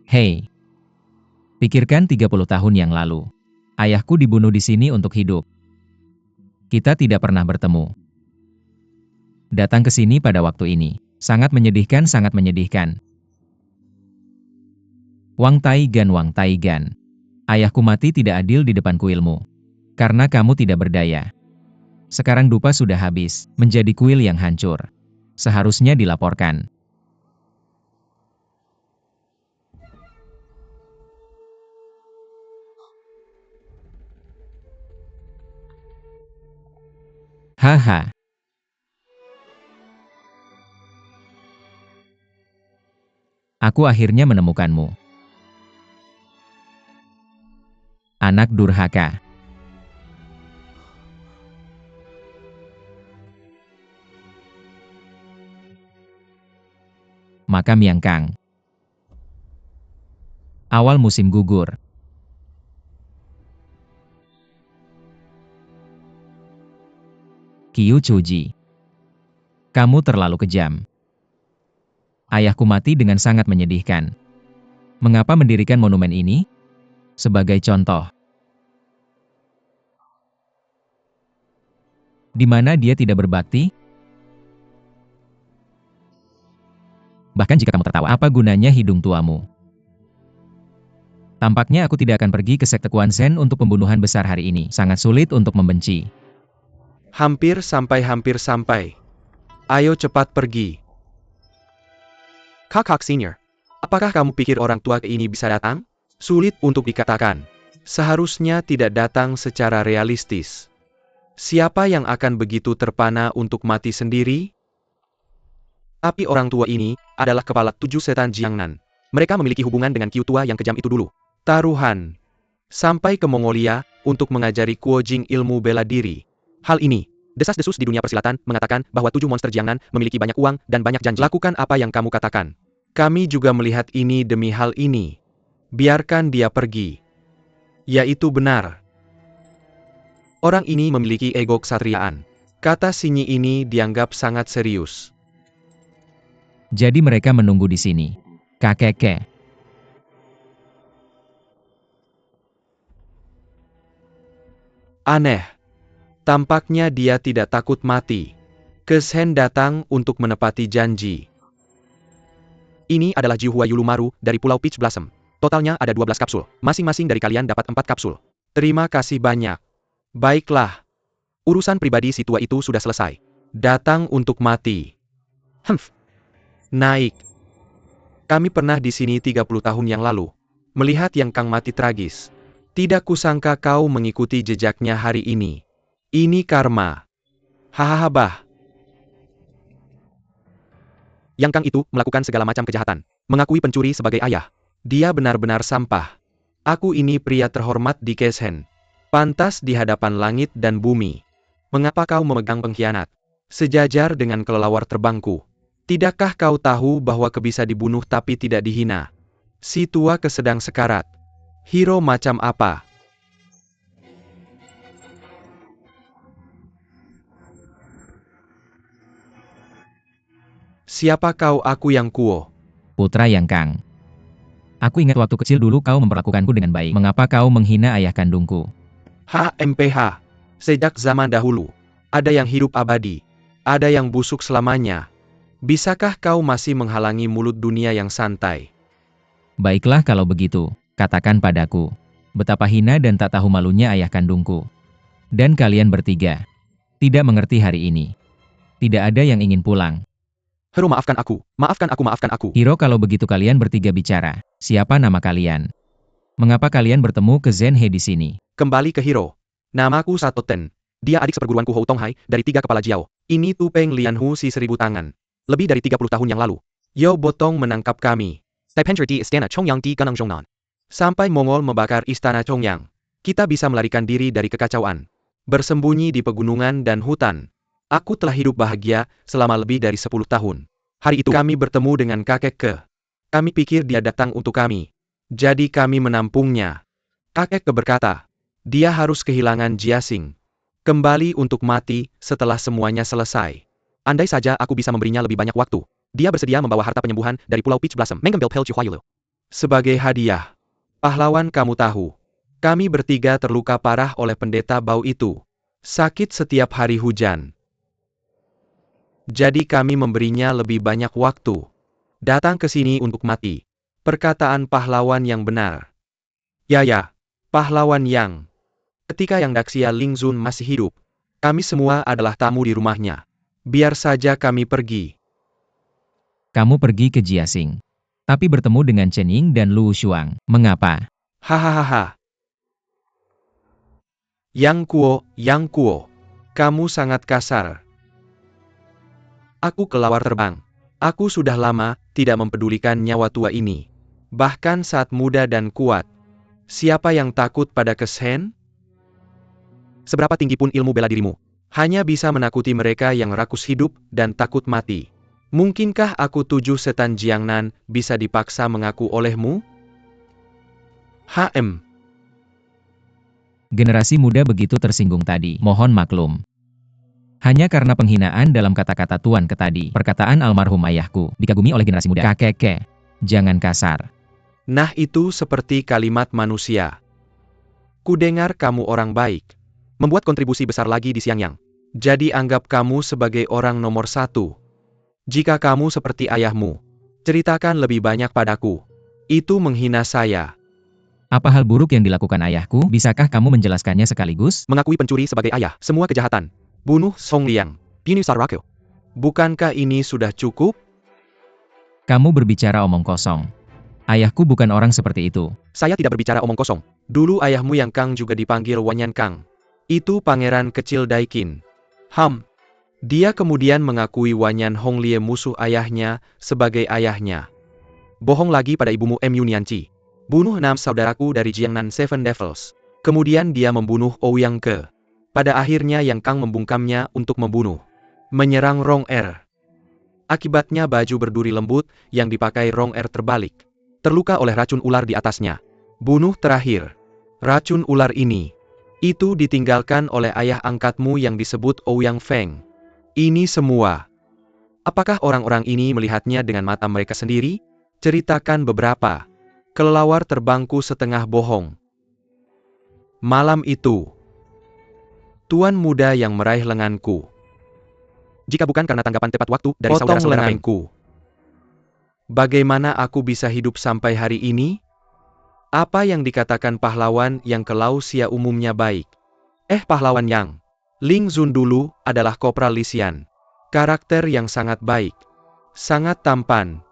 Hei. Pikirkan 30 tahun yang lalu. Ayahku dibunuh di sini untuk hidup. Kita tidak pernah bertemu. Datang ke sini pada waktu ini. Sangat menyedihkan, sangat menyedihkan. Wang Taigan, Wang Taigan. Ayahku mati tidak adil di depan kuilmu. Karena kamu tidak berdaya. Sekarang dupa sudah habis, menjadi kuil yang hancur. Seharusnya dilaporkan. Haha. Aku akhirnya menemukanmu. Anak durhaka. Makam Yang Kang. Awal musim gugur. Qiu Chuji. Kamu terlalu kejam. Ayahku mati dengan sangat menyedihkan. Mengapa mendirikan monumen ini? Sebagai contoh. Di mana dia tidak berbakti? Bahkan jika kamu tertawa, apa gunanya hidung tuamu? Tampaknya aku tidak akan pergi ke sekte Quan Shen untuk pembunuhan besar hari ini. Sangat sulit untuk membenci. Hampir sampai. Ayo cepat pergi. Kakak senior, apakah kamu pikir orang tua ini bisa datang? Sulit untuk dikatakan. Seharusnya tidak datang secara realistis. Siapa yang akan begitu terpana untuk mati sendiri? Tapi orang tua ini adalah kepala 7 setan Jiangnan. Mereka memiliki hubungan dengan Qiu tua yang kejam itu dulu. Taruhan. Sampai ke Mongolia untuk mengajari Kuo Jing ilmu bela diri. Hal ini, desas-desus di dunia persilatan mengatakan bahwa 7 monster Jiangnan memiliki banyak uang dan banyak janji. Lakukan apa yang kamu katakan. Kami juga melihat ini demi hal ini. Biarkan dia pergi. Yaitu benar. Orang ini memiliki ego kesatriaan. Kata Sinyi ini dianggap sangat serius. Jadi mereka menunggu di sini. Kakek. Aneh. Tampaknya dia tidak takut mati. Keshen datang untuk menepati janji. Ini adalah Jihua Yulumaru dari Pulau Peach Blossom. Totalnya ada 12 kapsul. Masing-masing dari kalian dapat 4 kapsul. Terima kasih banyak. Baiklah. Urusan pribadi si tua itu sudah selesai. Datang untuk mati. Naik. Kami pernah di sini 30 tahun yang lalu. Melihat Yang Kang mati tragis. Tidak kusangka kau mengikuti jejaknya hari ini. Ini karma. Hahaha bah. Yang Kang itu melakukan segala macam kejahatan. Mengakui pencuri sebagai ayah. Dia benar-benar sampah. Aku ini pria terhormat di Keshen. Pantas di hadapan langit dan bumi. Mengapa kau memegang pengkhianat? Sejajar dengan kelelawar terbangku. Tidakkah kau tahu bahwa bisa dibunuh tapi tidak dihina? Si tua kesedang sekarat. Hero macam apa? Siapa kau? Aku yang Kuo. Putra Yang Kang. Aku ingat waktu kecil dulu kau memperlakukanku dengan baik. Mengapa kau menghina ayah kandungku? HMPH. Sejak zaman dahulu. Ada yang hidup abadi. Ada yang busuk selamanya. Bisakah kau masih menghalangi mulut dunia yang santai? Baiklah kalau begitu, katakan padaku. Betapa hina dan tak tahu malunya ayah kandungku. Dan kalian bertiga. Tidak mengerti hari ini. Tidak ada yang ingin pulang. Hero, maafkan aku. Maafkan aku. Hiro, kalau begitu kalian bertiga bicara. Siapa nama kalian? Mengapa kalian bertemu ke Zhenhe di sini? Kembali ke Hiro. Namaku Satoten. Dia adik seperguruanku Hou Tonghai dari 3 kepala Jiao. Ini Tupeng Lianhu si 1000 tangan. Lebih dari 30 tahun yang lalu. Yo Botong menangkap kami. Di istana Chongyang di Ganang Zhongnan. Sampai Mongol membakar istana Chongyang. Kita bisa melarikan diri dari kekacauan. Bersembunyi di pegunungan dan hutan. Aku telah hidup bahagia selama lebih dari 10 tahun. Hari itu kami bertemu dengan kakek Ke. Kami pikir dia datang untuk kami. Jadi kami menampungnya. Kakek Ke berkata, dia harus kehilangan Jiaxing. Kembali untuk mati setelah semuanya selesai. Andai saja aku bisa memberinya lebih banyak waktu. Dia bersedia membawa harta penyembuhan dari Pulau Peach Blossom. Mengambil Pel Chuhuayulu. Sebagai hadiah. Pahlawan, kamu tahu. Kami bertiga terluka parah oleh pendeta bau itu. Sakit setiap hari hujan. Jadi kami memberinya lebih banyak waktu. Datang ke sini untuk mati. Perkataan pahlawan yang benar. Ya, pahlawan Yang. Ketika Yang Daxia Lingzun masih hidup, kami semua adalah tamu di rumahnya. Biar saja kami pergi. Kamu pergi ke Jiaxing. Tapi bertemu dengan Chen Ying dan Lu Shuang. Mengapa? Hahaha. Yang Kuo, kamu sangat kasar. Aku kelawar terbang. Aku sudah lama tidak mempedulikan nyawa tua ini. Bahkan saat muda dan kuat. Siapa yang takut pada Keshen? Seberapa tinggi pun ilmu bela dirimu, hanya bisa menakuti mereka yang rakus hidup dan takut mati. Mungkinkah aku 7 setan Jiangnan bisa dipaksa mengaku olehmu? Generasi muda begitu tersinggung tadi. Mohon maklum. Hanya karena penghinaan dalam kata-kata Tuan Ke tadi. Perkataan almarhum ayahku dikagumi oleh generasi muda. Kakek, jangan kasar. Nah, itu seperti kalimat manusia. Kudengar kamu orang baik. Membuat kontribusi besar lagi di Xiangyang. Jadi anggap kamu sebagai orang nomor 1. Jika kamu seperti ayahmu, ceritakan lebih banyak padaku. Itu menghina saya. Apa hal buruk yang dilakukan ayahku? Bisakah kamu menjelaskannya sekaligus? Mengakui pencuri sebagai ayah, semua kejahatan. Bunuh Song Liang, Pinu Sarako. Bukankah ini sudah cukup? Kamu berbicara omong kosong. Ayahku bukan orang seperti itu. Saya tidak berbicara omong kosong. Dulu ayahmu Yang Kang juga dipanggil Wanyan Kang. Itu pangeran kecil Daikin. Dia kemudian mengakui Wanyan Honglie musuh ayahnya sebagai ayahnya. Bohong lagi pada ibumu Mu Nianqi. Bunuh 6 saudaraku dari Jiangnan Seven Devils. Kemudian dia membunuh Ouyang Ke. Pada akhirnya Yang Kang membungkamnya untuk membunuh. Menyerang Rong Er. Akibatnya baju berduri lembut yang dipakai Rong Er terbalik. Terluka oleh racun ular di atasnya. Bunuh terakhir. Racun ular ini. Itu ditinggalkan oleh ayah angkatmu yang disebut Ouyang Feng. Ini semua. Apakah orang-orang ini melihatnya dengan mata mereka sendiri? Ceritakan beberapa. Kelelawar terbangku setengah bohong. Malam itu. Tuan muda yang meraih lenganku. Jika bukan karena tanggapan tepat waktu dari saudara-saudara Fengku. Bagaimana aku bisa hidup sampai hari ini? Apa yang dikatakan pahlawan yang ke Lausia umumnya baik? Pahlawan Yang Lingzun dulu adalah Kopral Lisian. Karakter yang sangat baik. Sangat tampan.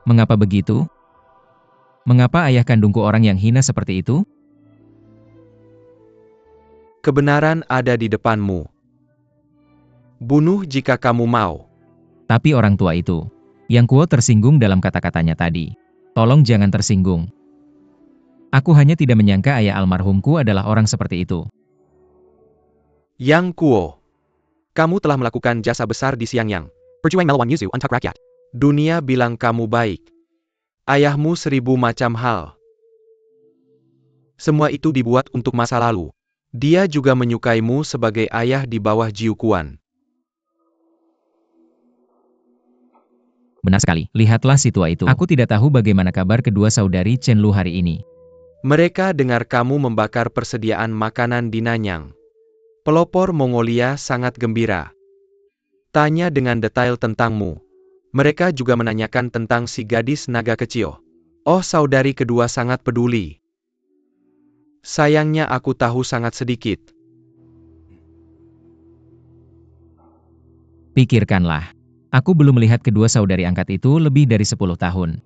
Mengapa begitu? Mengapa ayah kandungku orang yang hina seperti itu? Kebenaran ada di depanmu. Bunuh jika kamu mau. Tapi orang tua itu, Yang Kuo tersinggung dalam kata-katanya tadi. Tolong jangan tersinggung. Aku hanya tidak menyangka ayah almarhumku adalah orang seperti itu. Yang Kuo, kamu telah melakukan jasa besar di Xiangyang. Perjuang melawan Yuzu untuk rakyat. Dunia bilang kamu baik. Ayahmu 1000 macam hal. Semua itu dibuat untuk masa lalu. Dia juga menyukaimu sebagai ayah di bawah Jiu Quan. Benar sekali, lihatlah si tua itu. Aku tidak tahu bagaimana kabar kedua saudari Chen Lu hari ini. Mereka dengar kamu membakar persediaan makanan di Nanyang. Pelopor Mongolia sangat gembira. Tanya dengan detail tentangmu. Mereka juga menanyakan tentang si gadis naga kecil. Oh, saudari kedua sangat peduli. Sayangnya aku tahu sangat sedikit. Pikirkanlah. Aku belum melihat kedua saudari angkat itu lebih dari 10 tahun.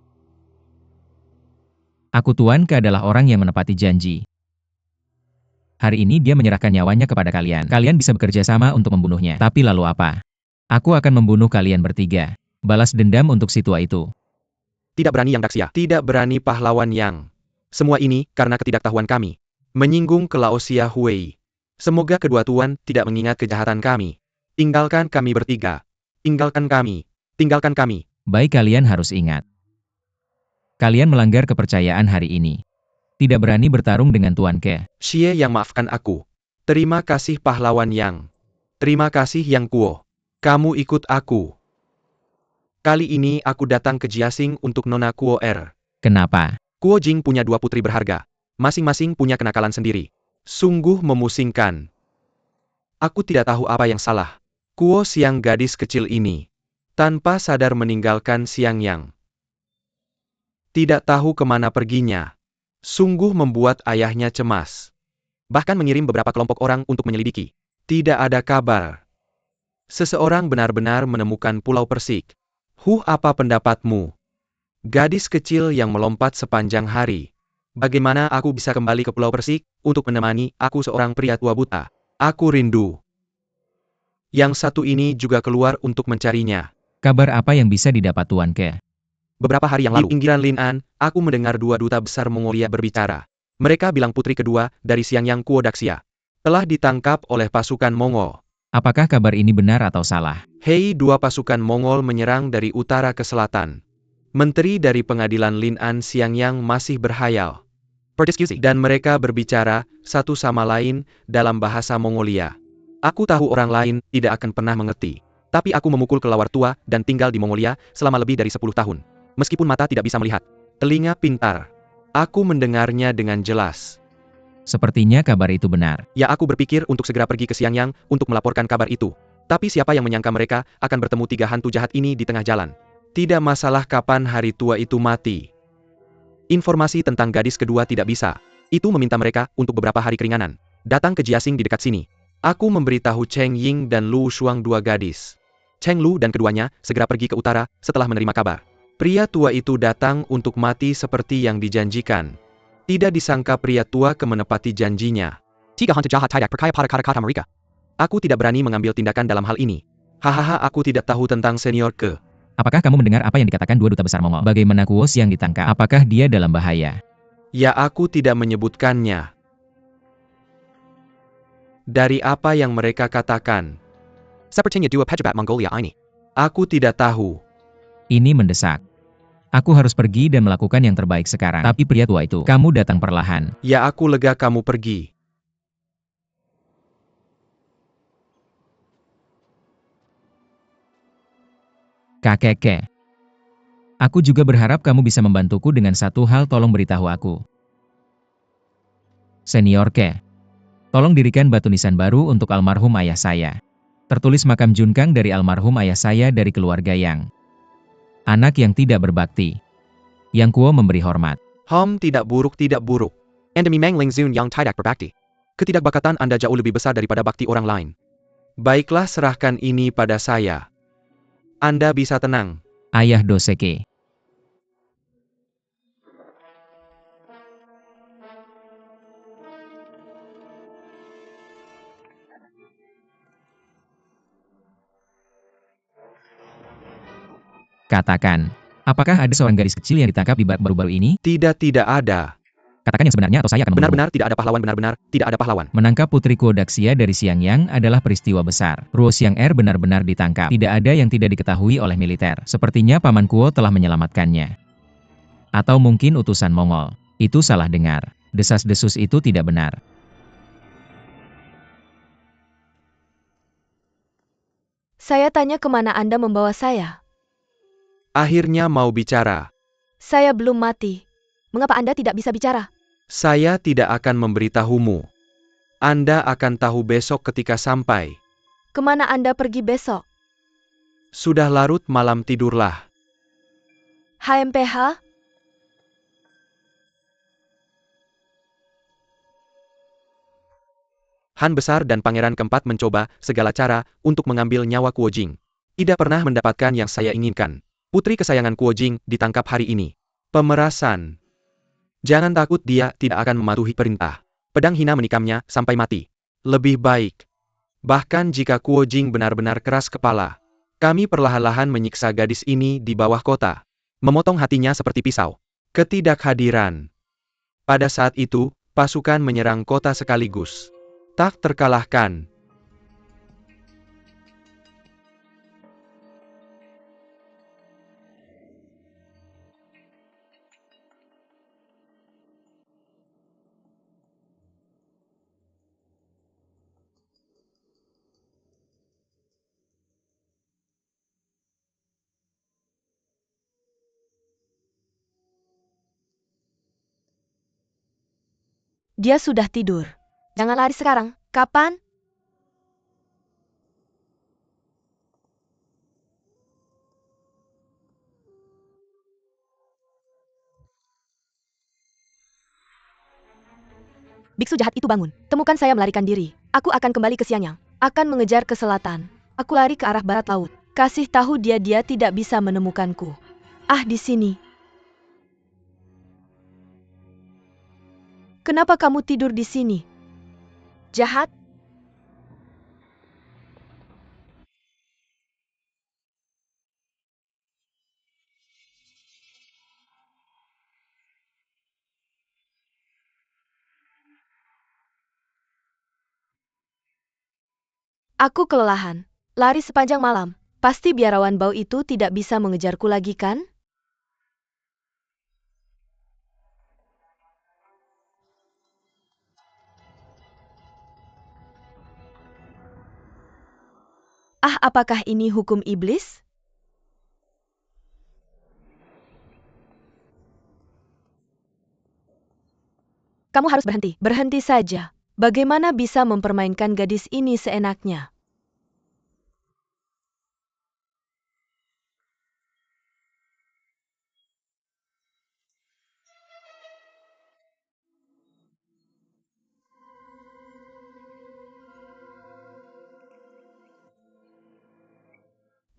Aku Tuan Ke adalah orang yang menepati janji. Hari ini dia menyerahkan nyawanya kepada kalian. Kalian bisa bekerja sama untuk membunuhnya. Tapi lalu apa? Aku akan membunuh kalian bertiga. Balas dendam untuk si tua itu. Tidak berani Yang Daxia. Tidak berani pahlawan Yang. Semua ini karena ketidaktahuan kami. Menyinggung ke Laosia Hui. Semoga kedua tuan tidak mengingat kejahatan kami. Tinggalkan kami bertiga. Tinggalkan kami. Tinggalkan kami. Baik, kalian harus ingat. Kalian melanggar kepercayaan hari ini. Tidak berani bertarung dengan Tuan Ke. Xie yang maafkan aku. Terima kasih pahlawan Yang. Terima kasih Yang Kuo. Kamu ikut aku. Kali ini aku datang ke Jiaxing untuk Nona Kuo Er. Kenapa? Kuo Jing punya 2 putri berharga. Masing-masing punya kenakalan sendiri. Sungguh memusingkan. Aku tidak tahu apa yang salah. Kuo Siang gadis kecil ini. tanpa sadar meninggalkan Xiangyang. Tidak tahu kemana perginya. Sungguh membuat ayahnya cemas. Bahkan mengirim beberapa kelompok orang untuk menyelidiki. Tidak ada kabar. Seseorang benar-benar menemukan Pulau Persik. Apa pendapatmu? Gadis kecil yang melompat sepanjang hari. Bagaimana aku bisa kembali ke Pulau Persik untuk menemani aku seorang pria tua buta? Aku rindu. Yang satu ini juga keluar untuk mencarinya. Kabar apa yang bisa didapat Tuan Ke? Beberapa hari yang lalu, di pinggiran Lin'an, aku mendengar dua duta besar Mongolia berbicara. Mereka bilang putri kedua dari Xiangyang Kuodaxia telah ditangkap oleh pasukan Mongol. Apakah kabar ini benar atau salah? Hei, dua pasukan Mongol menyerang dari utara ke selatan. Menteri dari pengadilan Lin'an Xiangyang masih berhayal. Dan mereka berbicara satu sama lain dalam bahasa Mongolia. Aku tahu orang lain tidak akan pernah mengerti. Tapi aku memukul kelawar tua dan tinggal di Mongolia selama lebih dari 10 tahun. Meskipun mata tidak bisa melihat, telinga pintar. Aku mendengarnya dengan jelas. Sepertinya kabar itu benar. Ya, aku berpikir untuk segera pergi ke Xiangyang untuk melaporkan kabar itu. Tapi siapa yang menyangka mereka akan bertemu tiga hantu jahat ini di tengah jalan. Tidak masalah kapan hari tua itu mati. Informasi tentang gadis kedua tidak bisa. Itu meminta mereka untuk beberapa hari keringanan. Datang ke Jiaxing di dekat sini. Aku memberitahu Cheng Ying dan Lu Shuang dua gadis. Cheng Lu dan keduanya segera pergi ke utara setelah menerima kabar. Pria tua itu datang untuk mati seperti yang dijanjikan. Tidak disangka pria tua menepati janjinya. Tiga hantu jahat tidak percaya pada kata-kata mereka. Aku tidak berani mengambil tindakan dalam hal ini. Hahaha, aku tidak tahu tentang senior Ke. Apakah kamu mendengar apa yang dikatakan dua duta besar Mongol? Bagaimana Kuos yang ditangkap? Apakah dia dalam bahaya? Ya, aku tidak menyebutkannya. Dari apa yang mereka katakan. Sepertinya dua pejabat Mongolia ini. Aku tidak tahu. Ini mendesak. Aku harus pergi dan melakukan yang terbaik sekarang. Tapi pria tua itu, kamu datang perlahan. Ya, aku lega kamu pergi. Kakek Ke. Aku juga berharap kamu bisa membantuku dengan satu hal, tolong beritahu aku. Senior Ke. Tolong dirikan batu nisan baru untuk almarhum ayah saya. Tertulis makam Junkang dari almarhum ayah saya dari keluarga Yang. Anak yang tidak berbakti. Yang Kuo memberi hormat. Tidak buruk, tidak buruk. Endemi Mangling Zun yang tidak berbakti. Ketidakbakatan Anda jauh lebih besar daripada bakti orang lain. Baiklah, serahkan ini pada saya. Anda bisa tenang. Ayah Doseke. Katakan, apakah ada seorang gadis kecil yang ditangkap di baru-baru ini? Tidak ada. Katakan yang sebenarnya atau saya akan membunuhmu. Benar-benar tidak ada pahlawan, benar-benar tidak ada pahlawan. Menangkap Putri Kuodaxia dari Xiangyang adalah peristiwa besar. Ruo Xiang'er benar-benar ditangkap. Tidak ada yang tidak diketahui oleh militer. Sepertinya Paman Kuo telah menyelamatkannya. Atau mungkin utusan Mongol. Itu salah dengar. Desas-desus itu tidak benar. Saya tanya kemana Anda membawa saya. Akhirnya mau bicara. Saya belum mati. Mengapa Anda tidak bisa bicara? Saya tidak akan memberitahumu. Anda akan tahu besok ketika sampai. Kemana Anda pergi besok? Sudah larut malam, tidurlah. HMPH? Han Besar dan Pangeran Keempat mencoba segala cara untuk mengambil nyawa Kuo Jing. Tidak pernah mendapatkan yang saya inginkan. Putri kesayangan Kuo Jing ditangkap hari ini. Pemerasan. Jangan takut, dia tidak akan mematuhi perintah. Pedang hina menikamnya sampai mati. Lebih baik. Bahkan jika Kuo Jing benar-benar keras kepala. Kami perlahan-lahan menyiksa gadis ini di bawah kota. Memotong hatinya seperti pisau. Ketidakhadiran. Pada saat itu, pasukan menyerang kota sekaligus. Tak terkalahkan. Dia sudah tidur. Jangan lari sekarang. Kapan? Biksu jahat itu bangun. Temukan saya melarikan diri. Aku akan kembali ke Xianyang. Akan mengejar ke selatan. Aku lari ke arah barat laut. Kasih tahu dia tidak bisa menemukanku. Ah, di sini. Kenapa kamu tidur di sini? Jahat? Aku kelelahan. Lari sepanjang malam. Pasti biarawan bau itu tidak bisa mengejarku lagi kan? Ah, apakah ini hukum iblis? Kamu harus berhenti. Berhenti saja. Bagaimana bisa mempermainkan gadis ini seenaknya?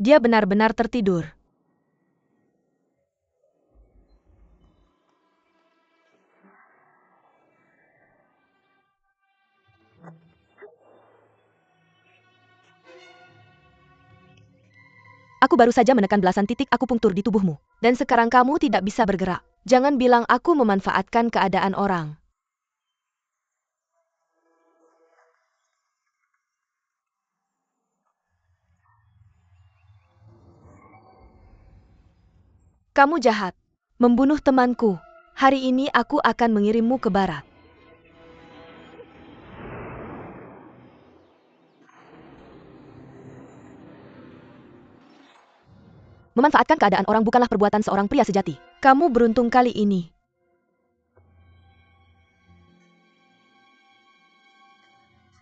Dia benar-benar tertidur. Aku baru saja menekan belasan titik akupunktur di tubuhmu. Dan sekarang kamu tidak bisa bergerak. Jangan bilang aku memanfaatkan keadaan orang. Kamu jahat. Membunuh temanku. Hari ini aku akan mengirimmu ke barat. Memanfaatkan keadaan orang bukanlah perbuatan seorang pria sejati. Kamu beruntung kali ini.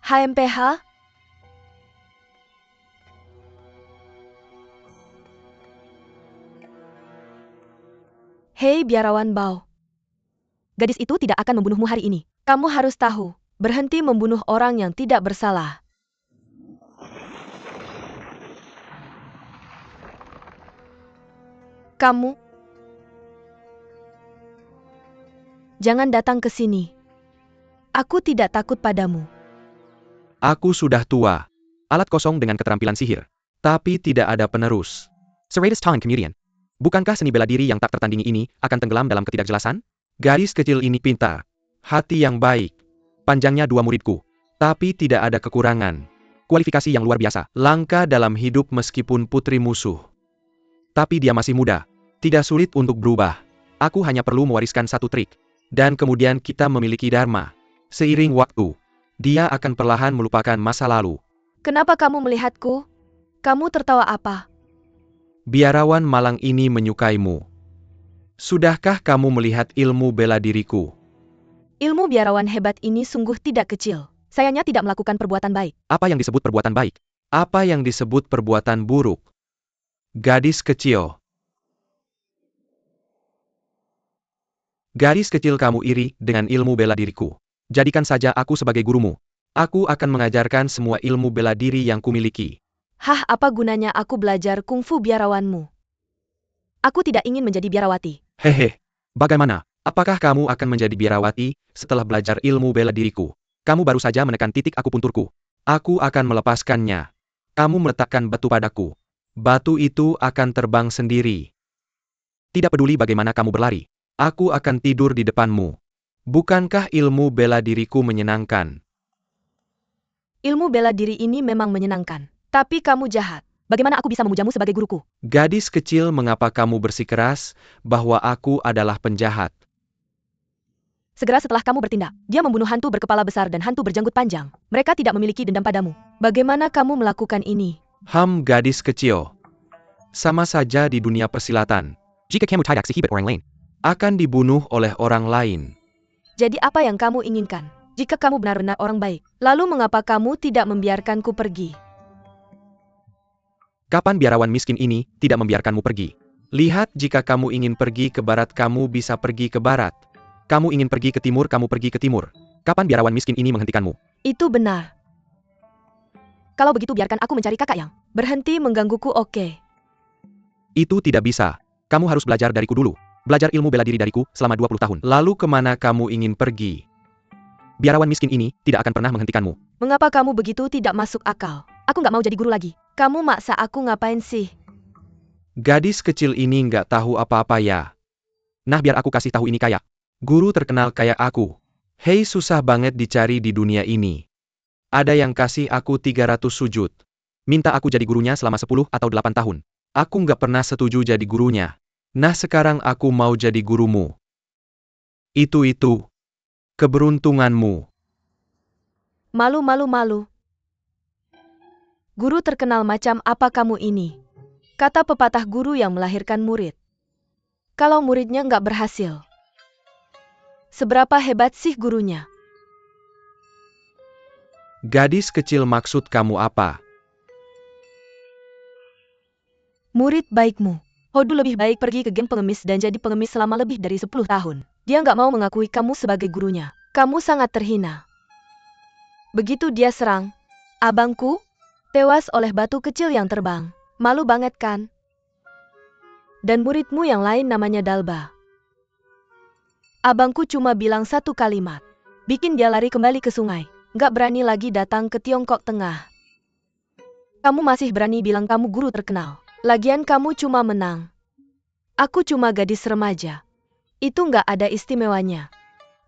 HMPH? Hei biarawan Bao. Gadis itu tidak akan membunuhmu hari ini. Kamu harus tahu, berhenti membunuh orang yang tidak bersalah. Kamu jangan datang ke sini. Aku tidak takut padamu. Aku sudah tua. Alat kosong dengan keterampilan sihir. Tapi tidak ada penerus. Serratus Talent Comedian. Bukankah seni bela diri yang tak tertandingi ini akan tenggelam dalam ketidakjelasan? Gadis kecil ini pintar. Hati yang baik. Panjangnya 2 muridku. Tapi tidak ada kekurangan. Kualifikasi yang luar biasa. Langka dalam hidup meskipun putri musuh. Tapi dia masih muda. Tidak sulit untuk berubah. Aku hanya perlu mewariskan satu trik. Dan kemudian kita memiliki dharma. Seiring waktu, dia akan perlahan melupakan masa lalu. Kenapa kamu melihatku? Kamu tertawa apa? Biarawan malang ini menyukaimu. Sudahkah kamu melihat ilmu bela diriku? Ilmu biarawan hebat ini sungguh tidak kecil. Sayanya tidak melakukan perbuatan baik. Apa yang disebut perbuatan baik? Apa yang disebut perbuatan buruk? Gadis kecil. Gadis kecil, kamu iri dengan ilmu bela diriku. Jadikan saja aku sebagai gurumu. Aku akan mengajarkan semua ilmu bela diri yang kumiliki. Hah, apa gunanya aku belajar kungfu biarawanmu? Aku tidak ingin menjadi biarawati. Hehe, bagaimana? Apakah kamu akan menjadi biarawati setelah belajar ilmu bela diriku? Kamu baru saja menekan titik akupunturku. Aku akan melepaskannya. Kamu meletakkan batu padaku. Batu itu akan terbang sendiri. Tidak peduli bagaimana kamu berlari. Aku akan tidur di depanmu. Bukankah ilmu bela diriku menyenangkan? Ilmu bela diri ini memang menyenangkan. Tapi kamu jahat. Bagaimana aku bisa memujamu sebagai guruku? Gadis kecil, mengapa kamu bersikeras bahwa aku adalah penjahat? Segera setelah kamu bertindak, dia membunuh hantu berkepala besar dan hantu berjanggut panjang. Mereka tidak memiliki dendam padamu. Bagaimana kamu melakukan ini? Gadis kecil. Sama saja di dunia persilatan. Jika kamu tidak sahibat orang lain, akan dibunuh oleh orang lain. Jadi apa yang kamu inginkan? Jika kamu benar-benar orang baik, lalu mengapa kamu tidak membiarkanku pergi? Kapan biarawan miskin ini tidak membiarkanmu pergi? Lihat, jika kamu ingin pergi ke barat, kamu bisa pergi ke barat. Kamu ingin pergi ke timur, kamu pergi ke timur. Kapan biarawan miskin ini menghentikanmu? Itu benar. Kalau begitu biarkan aku mencari kakak yang berhenti menggangguku, oke? Itu tidak bisa. Kamu harus belajar dariku dulu. Belajar ilmu bela diri dariku selama 20 tahun. Lalu kemana kamu ingin pergi? Biarawan miskin ini tidak akan pernah menghentikanmu. Mengapa kamu begitu tidak masuk akal? Aku nggak mau jadi guru lagi. Kamu maksa aku ngapain sih? Gadis kecil ini nggak tahu apa-apa ya. Nah, biar aku kasih tahu ini kayak guru terkenal kayak aku. Hei, susah banget dicari di dunia ini. Ada yang kasih aku 300 sujud. Minta aku jadi gurunya selama 10 atau 8 tahun. Aku nggak pernah setuju jadi gurunya. Nah, sekarang aku mau jadi gurumu. Itu. Keberuntunganmu. Malu. Guru terkenal macam apa kamu ini? Kata pepatah guru yang melahirkan murid. Kalau muridnya nggak berhasil, seberapa hebat sih gurunya? Gadis kecil, maksud kamu apa? Murid baikmu. Hodu lebih baik pergi ke geng pengemis dan jadi pengemis selama lebih dari 10 tahun. Dia nggak mau mengakui kamu sebagai gurunya. Kamu sangat terhina. Begitu dia serang abangku, tewas oleh batu kecil yang terbang. Malu banget kan? Dan muridmu yang lain namanya Dalba. Abangku cuma bilang satu kalimat. Bikin dia lari kembali ke sungai. Nggak berani lagi datang ke Tiongkok Tengah. Kamu masih berani bilang kamu guru terkenal. Lagian kamu cuma menang. Aku cuma gadis remaja. Itu nggak ada istimewanya.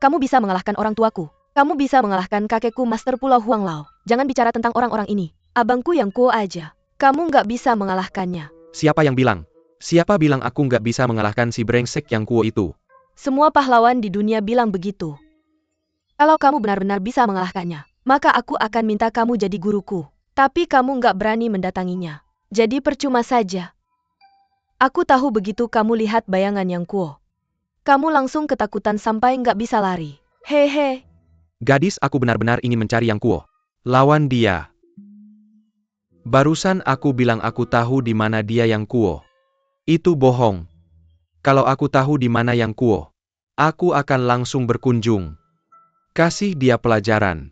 Kamu bisa mengalahkan orang tuaku. Kamu bisa mengalahkan kakekku Master Pulau Huanglao. Jangan bicara tentang orang-orang ini. Abangku yang kuo aja. Kamu nggak bisa mengalahkannya. Siapa yang bilang? Siapa bilang aku nggak bisa mengalahkan si brengsek yang kuo itu? Semua pahlawan di dunia bilang begitu. Kalau kamu benar-benar bisa mengalahkannya, maka aku akan minta kamu jadi guruku. Tapi kamu nggak berani mendatanginya. Jadi percuma saja. Aku tahu begitu kamu lihat bayangan yang kuo. Kamu langsung ketakutan sampai nggak bisa lari. Hehe. Gadis, aku benar-benar ingin mencari yang kuo. Lawan dia. Barusan aku bilang aku tahu di mana dia yang kuo. Itu bohong. Kalau aku tahu di mana yang kuo, aku akan langsung berkunjung. Kasih dia pelajaran.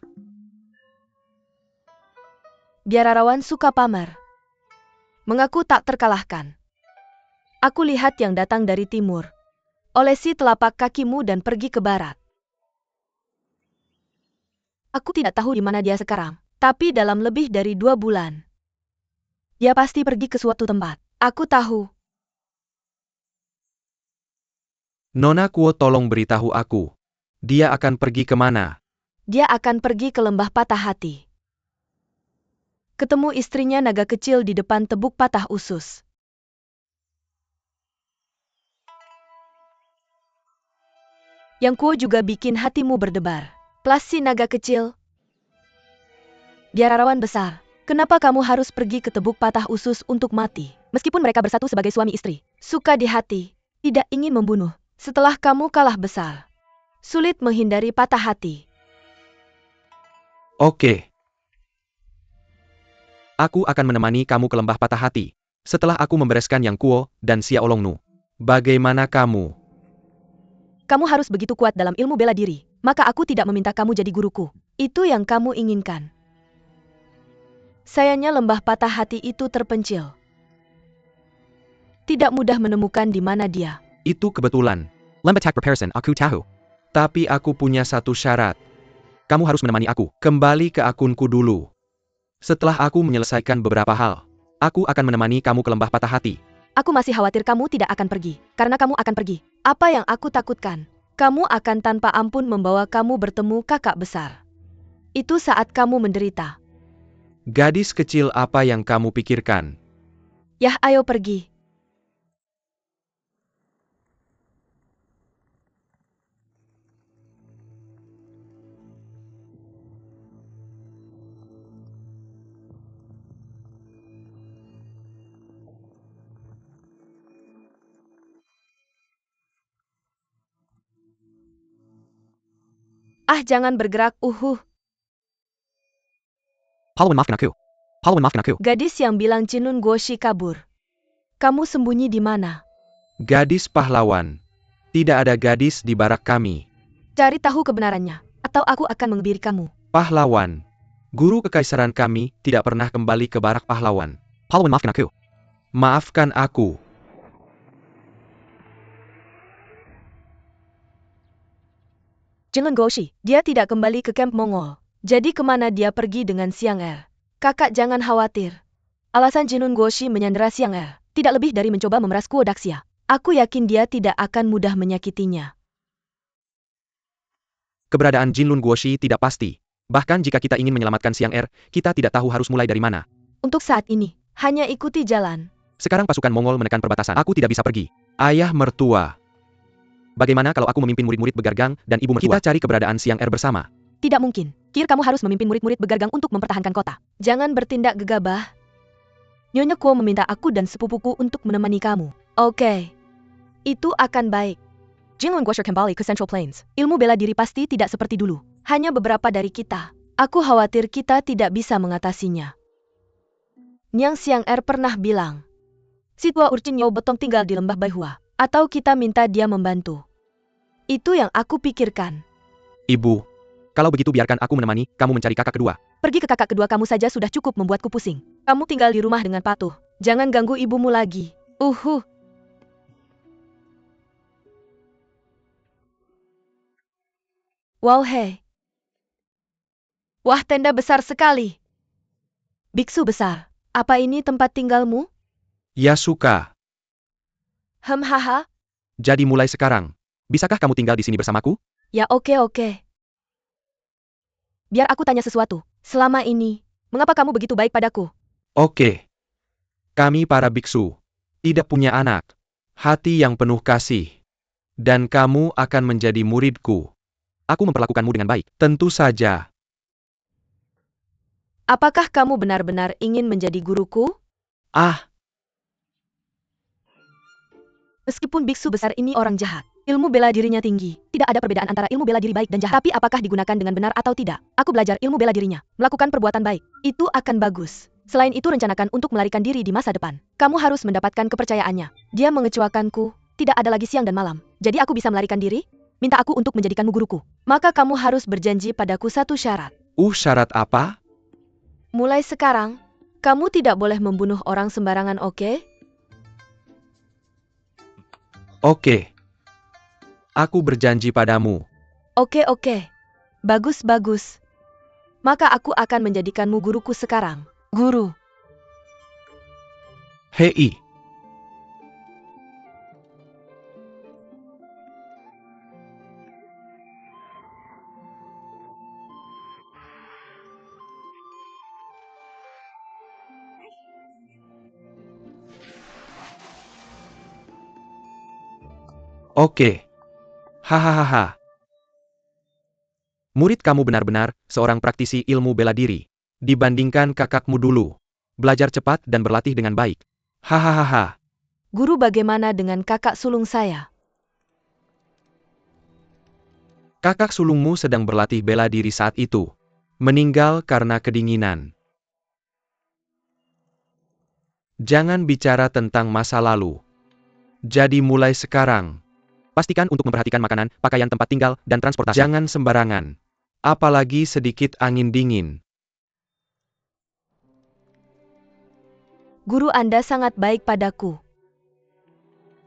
Biarawan suka pamer. Mengaku tak terkalahkan. Aku lihat yang datang dari timur. Olesi telapak kakimu dan pergi ke barat. Aku tidak tahu di mana dia sekarang, tapi dalam lebih dari 2 bulan. Dia pasti pergi ke suatu tempat. Aku tahu. Nona Kuo, tolong beritahu aku. Dia akan pergi kemana? Dia akan pergi ke lembah patah hati. Ketemu istrinya naga kecil di depan tebuk patah usus. Yang kuo juga bikin hatimu berdebar. Plus si naga kecil. Biarawan besar, kenapa kamu harus pergi ke tebuk patah usus untuk mati? Meskipun mereka bersatu sebagai suami istri, suka di hati, tidak ingin membunuh. Setelah kamu kalah besar, sulit menghindari patah hati. Oke. Aku akan menemani kamu ke lembah patah hati. Setelah aku membereskan yang kuo dan Sia Olongnu. Bagaimana kamu? Kamu harus begitu kuat dalam ilmu bela diri. Maka aku tidak meminta kamu jadi guruku. Itu yang kamu inginkan. Sayangnya lembah patah hati itu terpencil. Tidak mudah menemukan di mana dia. Itu kebetulan. Lembah tak comparison, aku tahu. Tapi aku punya satu syarat. Kamu harus menemani aku. Kembali ke akunku dulu. Setelah aku menyelesaikan beberapa hal, aku akan menemani kamu ke lembah patah hati. Aku masih khawatir kamu tidak akan pergi. Karena kamu akan pergi. Apa yang aku takutkan? Kamu akan tanpa ampun membawa kamu bertemu kakak besar. Itu saat kamu menderita. Gadis kecil, apa yang kamu pikirkan? Yah, ayo pergi. Ah, jangan bergerak, Pahlawan, maafkan aku. Pahlawan, maafkan aku. Gadis yang bilang Cinun Goshi kabur. Kamu sembunyi di mana? Gadis pahlawan. Tidak ada gadis di barak kami. Cari tahu kebenarannya. Atau aku akan mengebiri kamu. Pahlawan. Guru kekaisaran kami tidak pernah kembali ke barak pahlawan. Pahlawan, maafkan aku. Maafkan aku. Jinlun Goshi, dia tidak kembali ke kamp Mongol. Jadi kemana dia pergi dengan Xiang Er? Kakak jangan khawatir. Alasan Jinlun Goshi menyandera Xiang Er tidak lebih dari mencoba memeras Kuo Daxia. Aku yakin dia tidak akan mudah menyakitinya. Keberadaan Jinlun Guoshi tidak pasti. Bahkan jika kita ingin menyelamatkan Xiang Er, kita tidak tahu harus mulai dari mana. Untuk saat ini, hanya ikuti jalan. Sekarang pasukan Mongol menekan perbatasan. Aku tidak bisa pergi. Ayah mertua. Bagaimana kalau aku memimpin murid-murid Begargang dan ibu mertua? Kita cari keberadaan Xiang Er bersama. Tidak mungkin. Kir, kamu harus memimpin murid-murid Begargang untuk mempertahankan kota. Jangan bertindak gegabah. Nyonya Kuo meminta aku dan sepupuku untuk menemani kamu. Oke. Itu akan baik. Jinlun Guoshi kembali ke Central Plains. Ilmu bela diri pasti tidak seperti dulu. Hanya beberapa dari kita. Aku khawatir kita tidak bisa mengatasinya. Niang Xiang Er pernah bilang, si tua Urchin Yo Betong tinggal di lembah Baihua. Atau kita minta dia membantu. Itu yang aku pikirkan. Ibu, kalau begitu biarkan aku menemani kamu mencari kakak kedua. Pergi ke kakak kedua kamu saja sudah cukup membuatku pusing. Kamu tinggal di rumah dengan patuh. Jangan ganggu ibumu lagi. Wow, hei. Wah, tenda besar sekali. Biksu besar, apa ini tempat tinggalmu? Ya suka. Haha. Jadi mulai sekarang, bisakah kamu tinggal di sini bersamaku? Ya oke. Biar aku tanya sesuatu. Selama ini, mengapa kamu begitu baik padaku? Oke. Kami para biksu tidak punya anak. Hati yang penuh kasih. Dan kamu akan menjadi muridku. Aku memperlakukanmu dengan baik. Tentu saja. Apakah kamu benar-benar ingin menjadi guruku? Ah, Meskipun biksu besar ini orang jahat, ilmu bela dirinya tinggi. Tidak ada perbedaan antara ilmu bela diri baik dan jahat. Tapi apakah digunakan dengan benar atau tidak? Aku belajar ilmu bela dirinya. Melakukan perbuatan baik. Itu akan bagus. Selain itu rencanakan untuk melarikan diri di masa depan. Kamu harus mendapatkan kepercayaannya. Dia mengecewakanku. Tidak ada lagi siang dan malam. Jadi aku bisa melarikan diri? Minta aku untuk menjadikanmu guruku. Maka kamu harus berjanji padaku satu syarat. syarat apa? Mulai sekarang, kamu tidak boleh membunuh orang sembarangan, oke? Oke. Aku berjanji padamu. Oke. Bagus. Maka aku akan menjadikanmu guruku sekarang. Guru. Hei. Oke. Hahaha. Murid kamu benar-benar seorang praktisi ilmu bela diri. Dibandingkan kakakmu dulu. Belajar cepat dan berlatih dengan baik. Hahaha. Guru, bagaimana dengan kakak sulung saya? Kakak sulungmu sedang berlatih bela diri saat itu. Meninggal karena kedinginan. Jangan bicara tentang masa lalu. Jadi mulai sekarang, pastikan untuk memperhatikan makanan, pakaian tempat tinggal, dan transportasi. Jangan sembarangan. Apalagi sedikit angin dingin. Guru, Anda sangat baik padaku.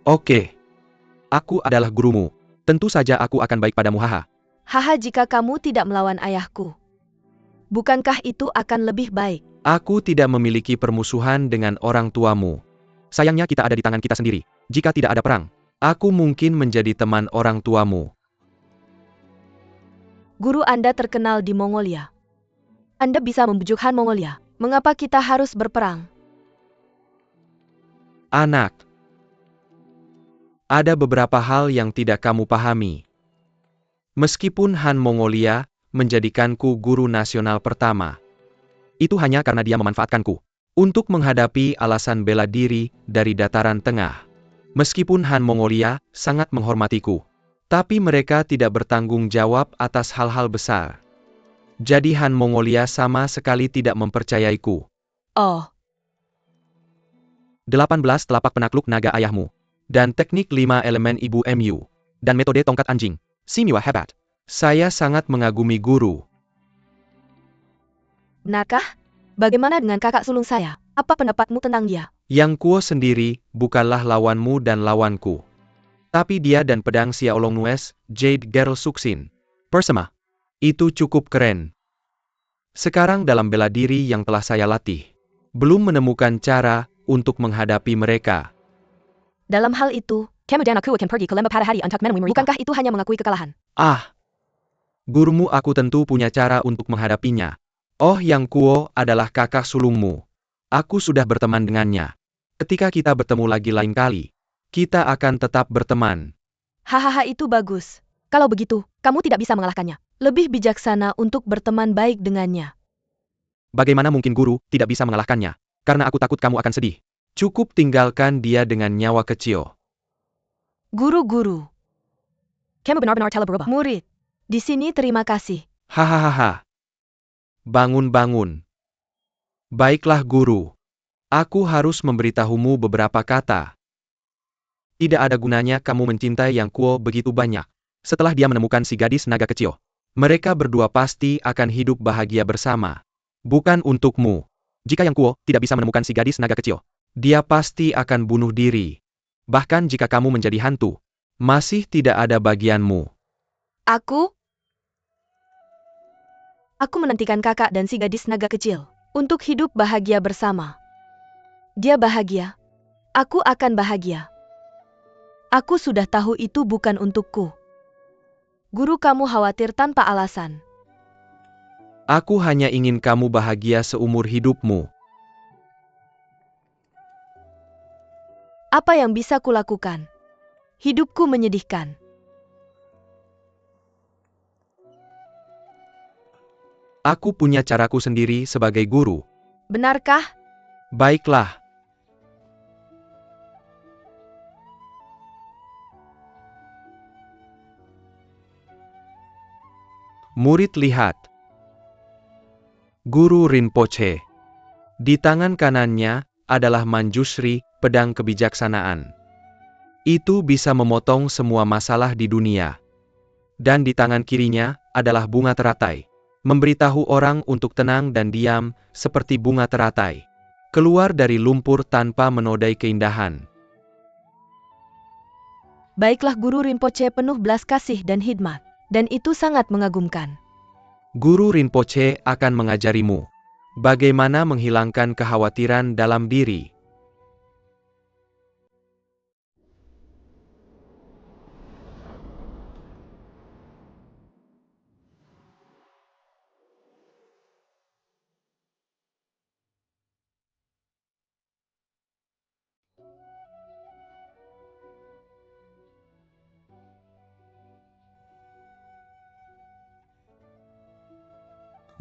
Oke. Aku adalah gurumu. Tentu saja aku akan baik padamu, haha. Haha, jika kamu tidak melawan ayahku. Bukankah itu akan lebih baik? Aku tidak memiliki permusuhan dengan orang tuamu. Sayangnya kita ada di tangan kita sendiri. Jika tidak ada perang, aku mungkin menjadi teman orang tuamu. Guru, Anda terkenal di Mongolia. Anda bisa membujuk Han Mongolia. Mengapa kita harus berperang? Anak. Ada beberapa hal yang tidak kamu pahami. Meskipun Han Mongolia menjadikanku guru nasional pertama, itu hanya karena dia memanfaatkanku untuk menghadapi alasan bela diri dari dataran tengah. Meskipun Han Mongolia sangat menghormatiku, tapi mereka tidak bertanggung jawab atas hal-hal besar. Jadi Han Mongolia sama sekali tidak mempercayaiku. Oh, 18 telapak penakluk naga ayahmu, dan teknik 5 elemen ibu MU, dan metode tongkat anjing, si Miwa hebat. Saya sangat mengagumi guru. Benarkah? Bagaimana dengan kakak sulung saya? Apa pendapatmu tentang dia? Yang Kuo sendiri bukanlah lawanmu dan lawanku. Tapi dia dan pedang Xiaolong Nues, Jade Girl Suksin. Persema. Itu cukup keren. Sekarang dalam bela diri yang telah saya latih, belum menemukan cara untuk menghadapi mereka. Dalam hal itu, kemudian aku akan pergi ke lembah pada hari untuk menemui mereka. Bukankah itu hanya mengakui kekalahan? Ah! Gurumu aku tentu punya cara untuk menghadapinya. Oh, Yang Kuo adalah kakak sulungmu. Aku sudah berteman dengannya. Ketika kita bertemu lagi lain kali, kita akan tetap berteman. Hahaha, itu bagus. Kalau begitu, kamu tidak bisa mengalahkannya. Lebih bijaksana untuk berteman baik dengannya. Bagaimana mungkin guru tidak bisa mengalahkannya? Karena aku takut kamu akan sedih. Cukup tinggalkan dia dengan nyawa kecil. Guru-guru. Kamu benar-benar telah berubah. Murid. Di sini terima kasih. Hahaha. Bangun-bangun. Baiklah guru. Aku harus memberitahumu beberapa kata. Tidak ada gunanya kamu mencintai Yang Kuo begitu banyak. Setelah dia menemukan si gadis naga kecil, mereka berdua pasti akan hidup bahagia bersama. Bukan untukmu. Jika Yang Kuo tidak bisa menemukan si gadis naga kecil, dia pasti akan bunuh diri. Bahkan jika kamu menjadi hantu, masih tidak ada bagianmu. Aku menantikan kakak dan si gadis naga kecil untuk hidup bahagia bersama. Dia bahagia. Aku akan bahagia. Aku sudah tahu itu bukan untukku. Guru, kamu khawatir tanpa alasan. Aku hanya ingin kamu bahagia seumur hidupmu. Apa yang bisa kulakukan? Hidupku menyedihkan. Aku punya caraku sendiri sebagai guru. Benarkah? Baiklah. Murid lihat. Guru Rinpoche. Di tangan kanannya adalah Manjushri, pedang kebijaksanaan. Itu bisa memotong semua masalah di dunia. Dan di tangan kirinya adalah bunga teratai. Memberitahu orang untuk tenang dan diam, seperti bunga teratai. Keluar dari lumpur tanpa menodai keindahan. Baiklah, Guru Rinpoche penuh belas kasih dan hikmat. Dan itu sangat mengagumkan. Guru Rinpoche akan mengajarimu bagaimana menghilangkan kekhawatiran dalam diri.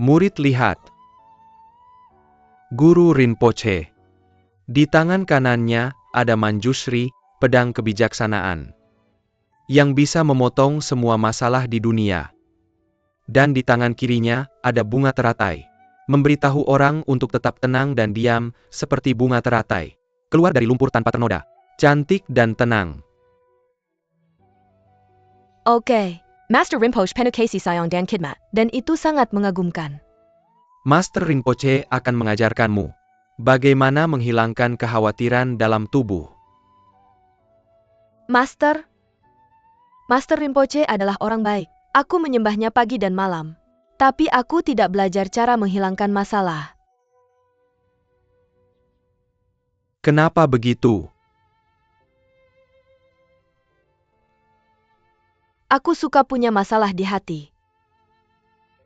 Murid lihat. Guru Rinpoche. Di tangan kanannya ada Manjushri, pedang kebijaksanaan. Yang bisa memotong semua masalah di dunia. Dan di tangan kirinya ada bunga teratai. Memberitahu orang untuk tetap tenang dan diam, seperti bunga teratai. Keluar dari lumpur tanpa ternoda. Cantik dan tenang. Oke. Master Rinpoche penuh kasih sayang dan khidmat. Dan itu sangat mengagumkan. Master Rinpoche akan mengajarkanmu bagaimana menghilangkan kekhawatiran dalam tubuh. Master Rinpoche adalah orang baik. Aku menyembahnya pagi dan malam. Tapi aku tidak belajar cara menghilangkan masalah. Kenapa begitu? Aku suka punya masalah di hati.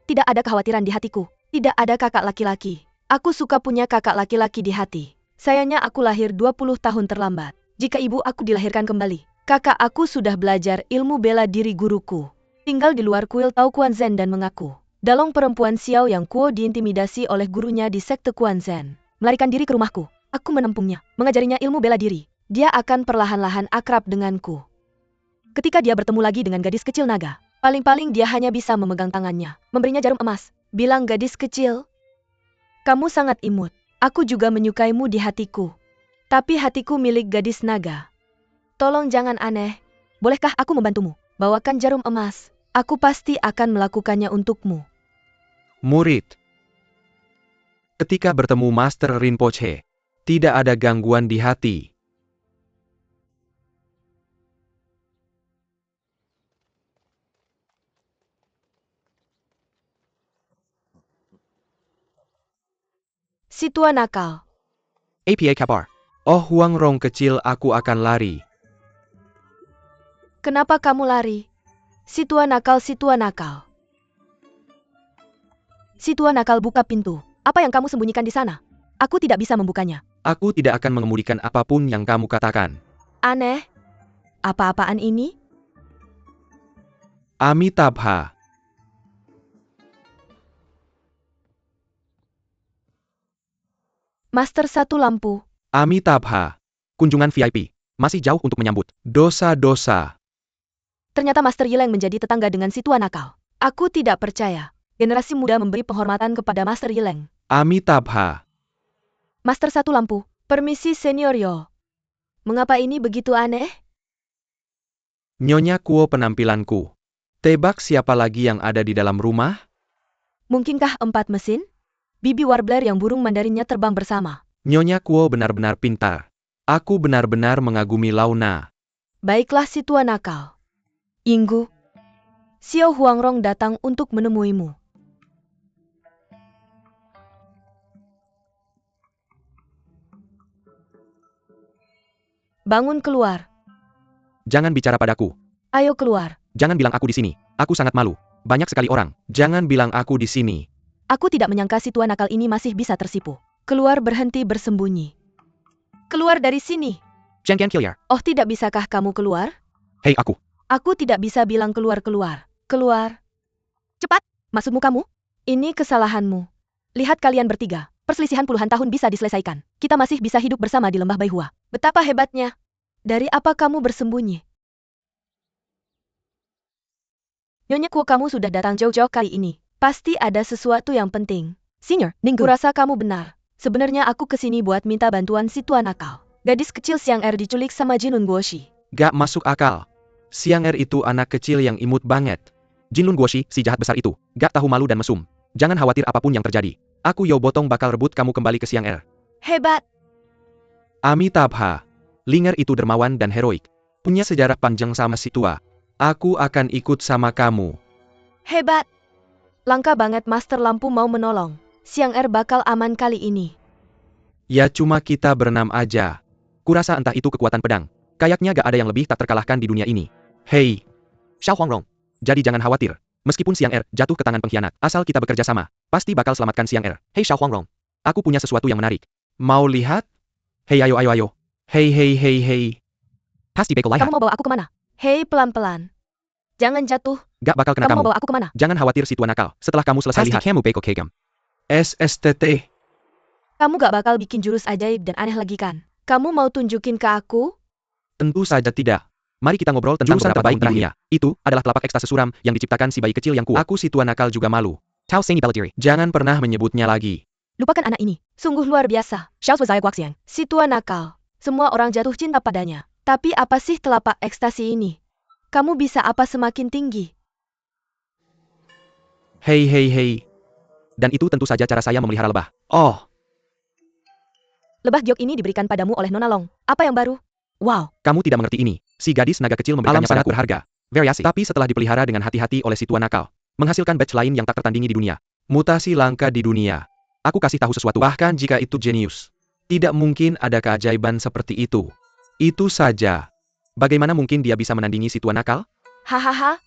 Tidak ada kekhawatiran di hatiku. Tidak ada kakak laki-laki. Aku suka punya kakak laki-laki di hati. Sayangnya aku lahir 20 tahun terlambat. Jika ibu aku dilahirkan kembali, kakak aku sudah belajar ilmu bela diri guruku. Tinggal di luar kuil Tao Kuan Zen dan mengaku. Dalong perempuan Xiao Yang Kuo diintimidasi oleh gurunya di sekte Kuan Zen. Melarikan diri ke rumahku. Aku menampungnya, mengajarinya ilmu bela diri. Dia akan perlahan-lahan akrab denganku. Ketika dia bertemu lagi dengan gadis kecil naga, paling-paling dia hanya bisa memegang tangannya, memberinya jarum emas. Bilang gadis kecil, kamu sangat imut. Aku juga menyukaimu di hatiku. Tapi hatiku milik gadis naga. Tolong jangan aneh. Bolehkah aku membantumu? Bawakan jarum emas. Aku pasti akan melakukannya untukmu. Murid. Ketika bertemu Master Rinpoche, tidak ada gangguan di hati. Si tua nakal. APA kabar. Oh Huang Rong kecil, aku akan lari. Kenapa kamu lari? Si tua nakal, si tua nakal. Si tua nakal, buka pintu. Apa yang kamu sembunyikan di sana? Aku tidak bisa membukanya. Aku tidak akan mengemudikan apapun yang kamu katakan. Aneh. Apa-apaan ini? Amitabha. Master satu lampu. Amitabha. Kunjungan VIP. Masih jauh untuk menyambut. Dosa-dosa. Ternyata Master Yileng menjadi tetangga dengan si tua nakal. Aku tidak percaya. Generasi muda memberi penghormatan kepada Master Yileng. Amitabha. Master satu lampu. Permisi Senior Yo. Mengapa ini begitu aneh? Nyonya Kuo penampilanku. Tebak siapa lagi yang ada di dalam rumah? Mungkinkah 4 mesin? Bibi Warbler yang burung mandarinnya terbang bersama. Nyonya Kuo benar-benar pintar. Aku benar-benar mengagumi Launa. Baiklah si tua nakal. Inggu. Xiao Huangrong datang untuk menemuimu. Bangun keluar. Jangan bicara padaku. Ayo keluar. Jangan bilang aku di sini. Aku sangat malu. Banyak sekali orang. Jangan bilang aku di sini. Aku tidak menyangka si tua nakal ini masih bisa tersipu. Keluar, berhenti bersembunyi. Keluar dari sini. Jangan kill. Oh, tidak bisakah kamu keluar? Hei aku. Aku tidak bisa bilang keluar-keluar. Keluar. Cepat. Maksudmu kamu? Ini kesalahanmu. Lihat kalian bertiga. Perselisihan puluhan tahun bisa diselesaikan. Kita masih bisa hidup bersama di lembah Baihua. Betapa hebatnya. Dari apa kamu bersembunyi? Nyonya Kuo, kamu sudah datang jauh-jauh kali ini. Pasti ada sesuatu yang penting. Senior, Ninggu. Kurasa kamu benar. Sebenarnya aku kesini buat minta bantuan si tua nakal. Gadis kecil Siang Er diculik sama Jinlun Guoshi. Gak masuk akal. Siang Er itu anak kecil yang imut banget. Jinlun Guoshi, si jahat besar itu, gak tahu malu dan mesum. Jangan khawatir apapun yang terjadi. Aku Yo Botong bakal rebut kamu kembali ke Siang Er. Hebat. Amitabha. Linger itu dermawan dan heroik. Punya sejarah panjang sama si tua. Aku akan ikut sama kamu. Hebat. Langka banget Master Lampu mau menolong. Siang Er bakal aman kali ini. Ya cuma kita berenam aja. Kurasa entah itu kekuatan pedang. Kayaknya gak ada yang lebih tak terkalahkan di dunia ini. Hei. Xiao Huangrong. Jadi jangan khawatir. Meskipun Siang Er jatuh ke tangan pengkhianat, asal kita bekerja sama, pasti bakal selamatkan Siang Er. Hei Xiao Huangrong. Aku punya sesuatu yang menarik. Mau lihat? Hei ayo ayo ayo. Hei hei hei hei. Pasti beko lihat. Kamu mau bawa aku kemana? Hei, pelan-pelan. Jangan jatuh. Gak bakal kena Kamu kamu. mau bawa aku kemana? Jangan khawatir si tua nakal. Setelah kamu selesai Pasti lihat. Kamu beko kegam. SSTT. Kamu gak bakal bikin jurus ajaib dan aneh lagi kan? Kamu mau tunjukin ke aku? Tentu saja tidak. Mari kita ngobrol tentang jurusan terbaik di dunia. Itu adalah telapak ekstase suram yang diciptakan si bayi kecil yang kuat. Aku si tua nakal juga malu. Tao Seni Beladiri. Jangan pernah menyebutnya lagi. Lupakan anak ini. Sungguh luar biasa. Xiao Zai Guaxiang. Si tua nakal. Semua orang jatuh cinta padanya. Tapi apa sih telapak ekstasi ini? Kamu bisa apa semakin tinggi? Hei hei hei. Dan itu tentu saja cara saya memelihara lebah. Oh, Lebah giok ini diberikan padamu oleh Nona Long. Apa yang baru? Wow. kamu tidak mengerti ini. Si gadis naga kecil memberikannya sangat berharga. Very asik. Tapi setelah dipelihara dengan hati-hati oleh si tua nakal, menghasilkan batch lain yang tak tertandingi di dunia. Mutasi langka di dunia. Aku kasih tahu sesuatu. Bahkan jika itu jenius, tidak mungkin ada keajaiban seperti itu. Itu saja. Bagaimana mungkin dia bisa menandingi si tua nakal? Hahaha.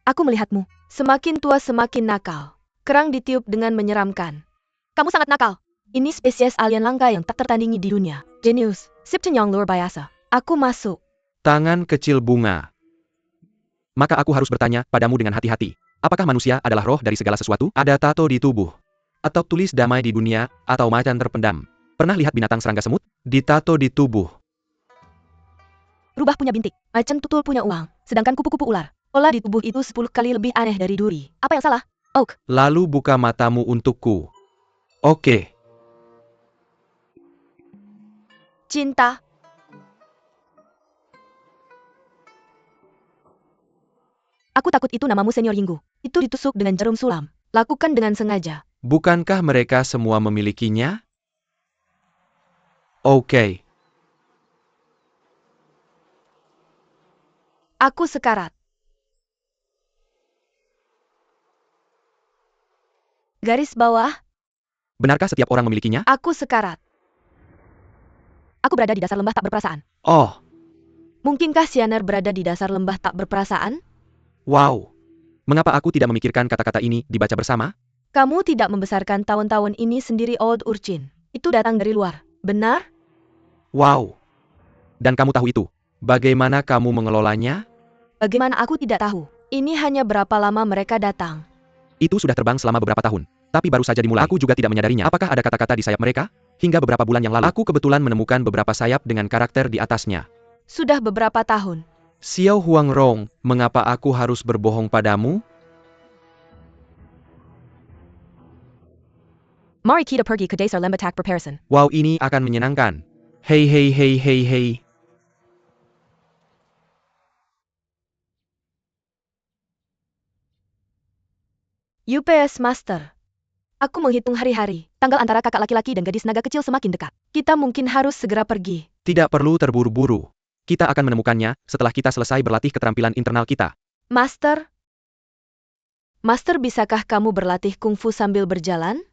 Aku melihatmu. Semakin tua semakin nakal. Kerang ditiup dengan menyeramkan. Kamu sangat nakal. Ini spesies alien langka yang tak tertandingi di dunia. Genius. Sip Cenyong luar biasa. Aku masuk. Tangan kecil bunga. Maka aku harus bertanya padamu dengan hati-hati. Apakah manusia adalah roh dari segala sesuatu? Ada tato di tubuh. Atau tulis damai di dunia, atau macan terpendam. Pernah lihat binatang serangga semut? Ditato di tubuh. Rubah punya bintik. Macan tutul punya uang. Sedangkan kupu-kupu ular. Pola di tubuh itu 10 kali lebih aneh dari duri. Apa yang salah? Oak. Lalu buka matamu untukku. Oke. Aku takut itu namamu Senior Yinggu. Itu ditusuk dengan jarum sulam. Lakukan dengan sengaja. Bukankah mereka semua memilikinya? Oke. Aku sekarat. Garis bawah, Benarkah setiap orang memilikinya? aku sekarat. Aku berada di dasar lembah tak berperasaan. Oh, Mungkinkah Sianer berada di dasar lembah tak berperasaan? wow. Mengapa aku tidak memikirkan kata-kata ini dibaca bersama? Kamu tidak membesarkan tahun-tahun ini sendiri, Old Urchin. Itu datang dari luar. Benar? Wow. Dan kamu tahu itu. Bagaimana kamu mengelolanya? Bagaimana aku tidak tahu? Ini hanya berapa lama mereka datang. Itu sudah terbang selama beberapa tahun. Tapi baru saja dimulai. Aku juga tidak menyadarinya. Apakah ada kata-kata di sayap mereka? Hingga beberapa bulan yang lalu, aku kebetulan menemukan beberapa sayap dengan karakter di atasnya. Sudah beberapa tahun. Xiao Huangrong, mengapa aku harus berbohong padamu? Mari kita pergi ke dasar lembah tak berperasaan. Wow, ini akan menyenangkan. Hei hei hei hei hei. UPS Master. Aku menghitung hari-hari. Tanggal antara kakak laki-laki dan gadis naga kecil semakin dekat. Kita mungkin harus segera pergi. Tidak perlu terburu-buru. Kita akan menemukannya setelah kita selesai berlatih keterampilan internal kita. Master? Master, bisakah kamu berlatih kungfu sambil berjalan?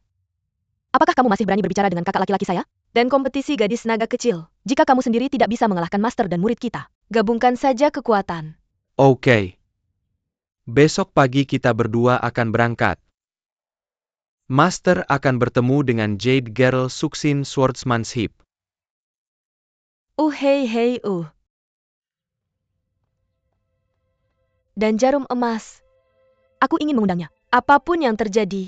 Apakah kamu masih berani berbicara dengan kakak laki-laki saya? Dan kompetisi gadis naga kecil. Jika kamu sendiri tidak bisa mengalahkan Master dan murid kita, gabungkan saja kekuatan. Oke. Besok pagi kita berdua akan berangkat. Master akan bertemu dengan Jade Girl Suksin Swordsmanship. Hei hei Dan jarum emas. Aku ingin mengundangnya. Apapun yang terjadi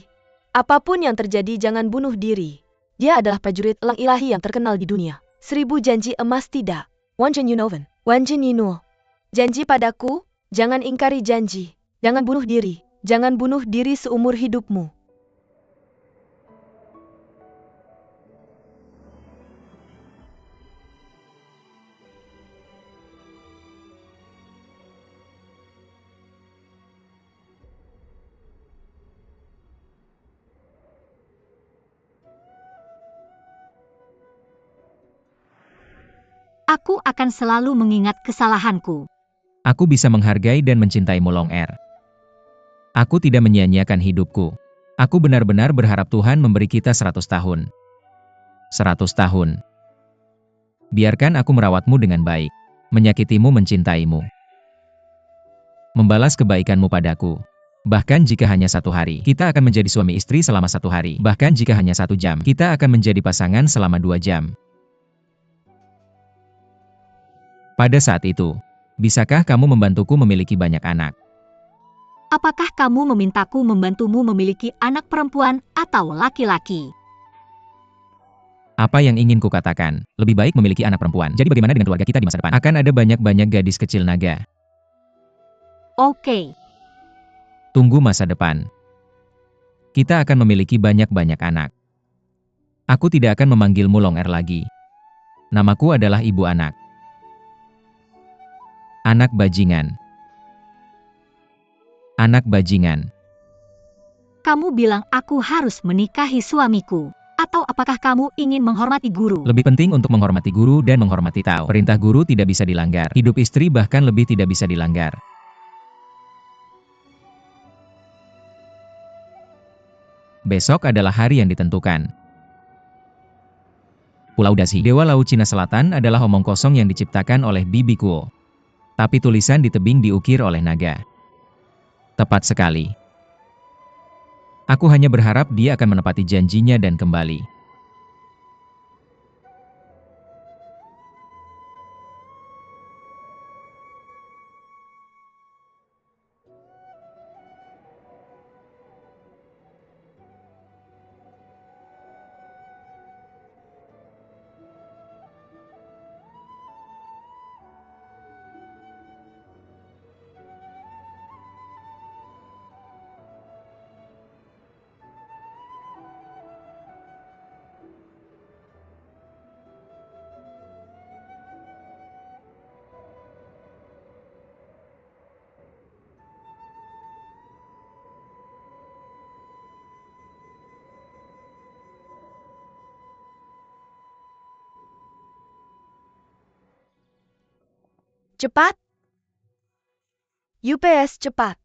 jangan bunuh diri. Dia adalah prajurit elang ilahi yang terkenal di dunia. 1000 janji emas tidak. Wanjin Yunoven. Wanjin Yinul. Janji padaku, jangan ingkari janji. Jangan bunuh diri. Jangan bunuh diri seumur hidupmu. Aku akan selalu mengingat kesalahanku. Aku bisa menghargai dan mencintaimu Long-Er. Aku tidak menyia-nyiakan hidupku. Aku benar-benar berharap Tuhan memberi kita 100 tahun. 100 tahun. Biarkan aku merawatmu dengan baik. Menyakitimu, mencintaimu. Membalas kebaikanmu padaku. Bahkan jika hanya 1 hari, kita akan menjadi suami istri selama 1 hari. Bahkan jika hanya 1 jam, kita akan menjadi pasangan selama 2 jam. Pada saat itu, bisakah kamu membantuku memiliki banyak anak? Apakah kamu memintaku membantumu memiliki anak perempuan atau laki-laki? Apa yang ingin kukatakan? Lebih baik memiliki anak perempuan. Jadi bagaimana dengan keluarga kita di masa depan? Akan ada banyak-banyak gadis kecil naga. Oke. Tunggu masa depan. Kita akan memiliki banyak-banyak anak. Aku tidak akan memanggilmu Long-Er lagi. Namaku adalah ibu anak. Anak bajingan. Anak bajingan. Kamu bilang aku harus menikahi suamiku. Atau apakah kamu ingin menghormati guru? Lebih penting untuk menghormati guru dan menghormati Tao. Perintah guru tidak bisa dilanggar. Hidup istri bahkan lebih tidak bisa dilanggar. Besok adalah hari yang ditentukan. Pulau Dasi, Dewa Laut Cina Selatan adalah omong kosong yang diciptakan oleh Bibi Kuo. Tapi tulisan di tebing diukir oleh naga. Tepat sekali. Aku hanya berharap dia akan menepati janjinya dan kembali. Cepat. UPS cepat.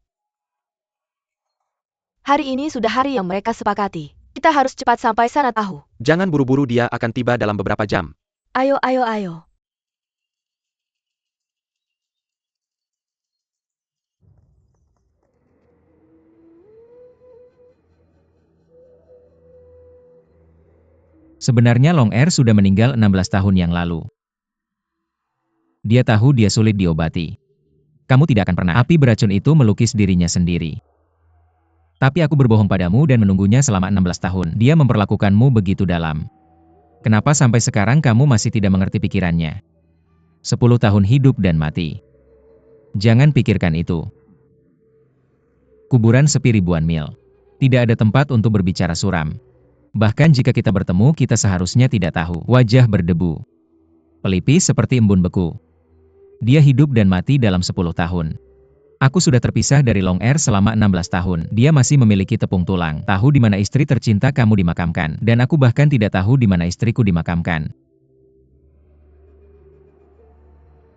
Hari ini sudah hari yang mereka sepakati. Kita harus cepat sampai sana tahu. Jangan buru-buru, dia akan tiba dalam beberapa jam. Ayo, ayo, ayo. Sebenarnya Long Er sudah meninggal 16 tahun yang lalu. Dia tahu dia sulit diobati. Kamu tidak akan pernah. Api beracun itu melukis dirinya sendiri. Tapi aku berbohong padamu dan menunggunya selama 16 tahun. Dia memperlakukanmu begitu dalam. Kenapa sampai sekarang kamu masih tidak mengerti pikirannya? 10 tahun hidup dan mati. Jangan pikirkan itu. Kuburan sepi ribuan mil. Tidak ada tempat untuk berbicara suram. Bahkan jika kita bertemu, kita seharusnya tidak tahu. Wajah berdebu. Pelipis seperti embun beku. Dia hidup dan mati dalam 10 tahun. Aku sudah terpisah dari Long Er selama 16 tahun. Dia masih memiliki tepung tulang. Tahu di mana istri tercinta kamu dimakamkan. Dan aku bahkan tidak tahu di mana istriku dimakamkan.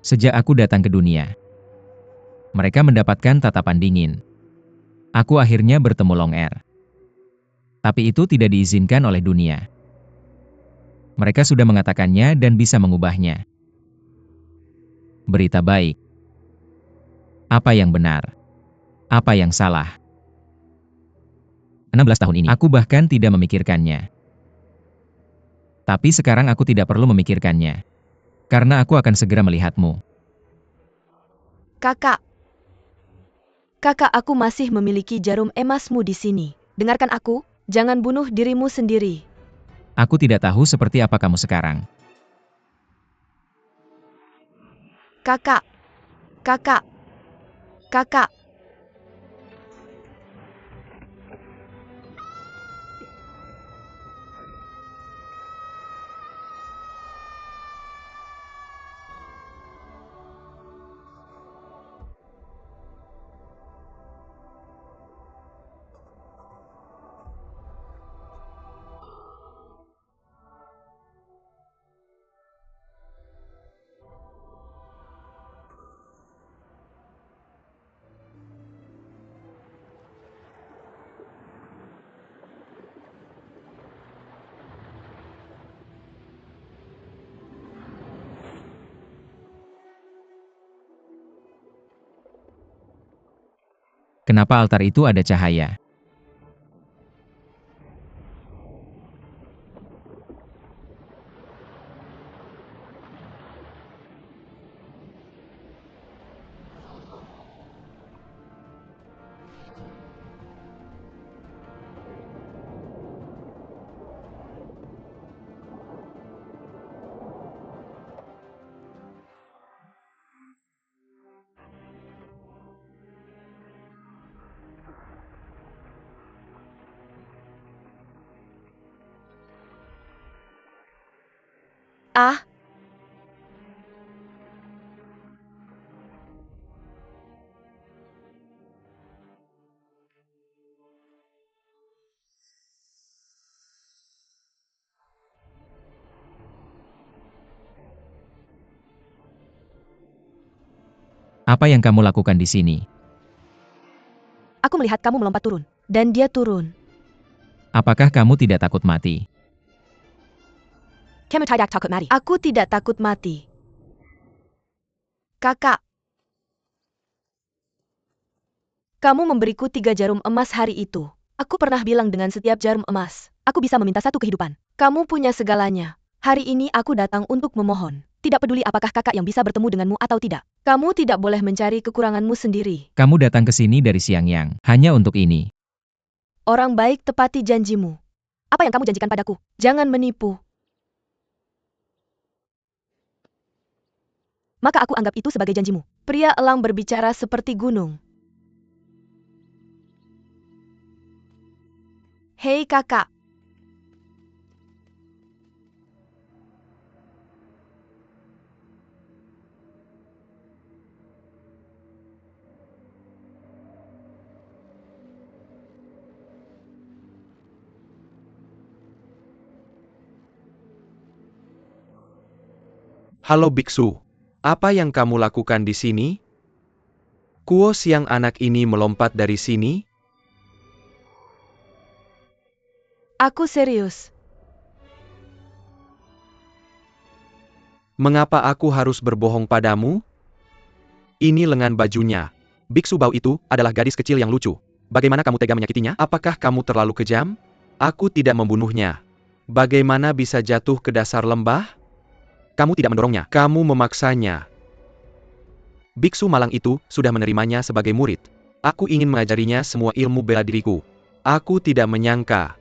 Sejak aku datang ke dunia, mereka mendapatkan tatapan dingin. Aku akhirnya bertemu Long Er. Tapi itu tidak diizinkan oleh dunia. Mereka sudah mengatakannya dan bisa mengubahnya. Berita baik. Apa yang benar? Apa yang salah? 16 tahun ini, aku bahkan tidak memikirkannya. Tapi sekarang aku tidak perlu memikirkannya. Karena aku akan segera melihatmu. Kakak. Kakak, aku masih memiliki jarum emasmu di sini. Dengarkan aku, jangan bunuh dirimu sendiri. Aku tidak tahu seperti apa kamu sekarang. Kakak. Kakak. Kakak. Kenapa altar itu ada cahaya? Ah, Apa yang kamu lakukan di sini? aku melihat kamu melompat turun. Dan dia turun. Apakah kamu tidak takut mati? Kamu tidak takut mati. Aku tidak takut mati. Kakak. Kamu memberiku 3 jarum emas hari itu. Aku pernah bilang dengan setiap jarum emas, aku bisa meminta satu kehidupan. Kamu punya segalanya. Hari ini aku datang untuk memohon. Tidak peduli apakah kakak yang bisa bertemu denganmu atau tidak. Kamu tidak boleh mencari kekuranganmu sendiri. Kamu datang ke sini dari Xiangyang, hanya untuk ini. Orang baik, tepati janjimu. Apa yang kamu janjikan padaku? Jangan menipu. Maka aku anggap itu sebagai janjimu. Pria elang berbicara seperti gunung. Hei kakak. Halo biksu. Apa yang kamu lakukan di sini? Kuo siang anak ini melompat dari sini? Aku serius. Mengapa aku harus berbohong padamu? Ini lengan bajunya. Biksu bau itu adalah gadis kecil yang lucu. Bagaimana kamu tega menyakitinya? Apakah kamu terlalu kejam? Aku tidak membunuhnya. Bagaimana bisa jatuh ke dasar lembah? Kamu tidak mendorongnya. Kamu memaksanya. Biksu malang itu sudah menerimanya sebagai murid. Aku ingin mengajarinya semua ilmu bela diriku. Aku tidak menyangka.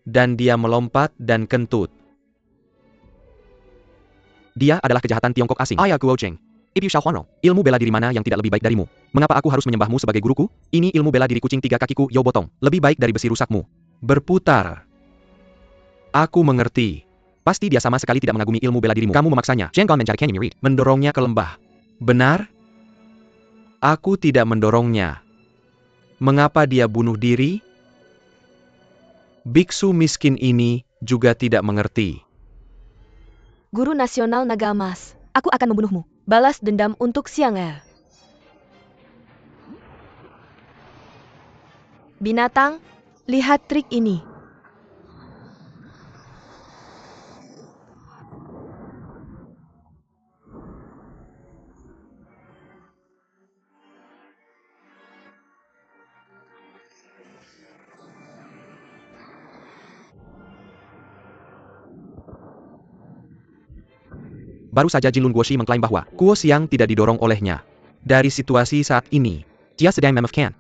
Dan dia melompat dan kentut. Dia adalah kejahatan Tiongkok asing. Ayah Guo Cheng. Ibu Xiao Huanrong. Ilmu bela diri mana yang tidak lebih baik darimu? Mengapa aku harus menyembahmu sebagai guruku? Ini ilmu bela diri kucing 3 kakiku, Yo Botong. Lebih baik dari besi rusakmu. Berputar. Aku mengerti. Pasti dia sama sekali tidak mengagumi ilmu bela dirimu. Kamu memaksanya. Zhang Gan mencari Canyon Reed. Mendorongnya ke lembah. Benar? Aku tidak mendorongnya. Mengapa dia bunuh diri? Biksu miskin ini juga tidak mengerti. Guru Nasional Naga Emas, aku akan membunuhmu. Balas dendam untuk Xiang Er. Binatang, lihat trik ini. Baru saja Jinlun Guoshi mengklaim bahwa Kuo Xiang tidak didorong olehnya. Dari situasi saat ini, dia sedang memaafkan.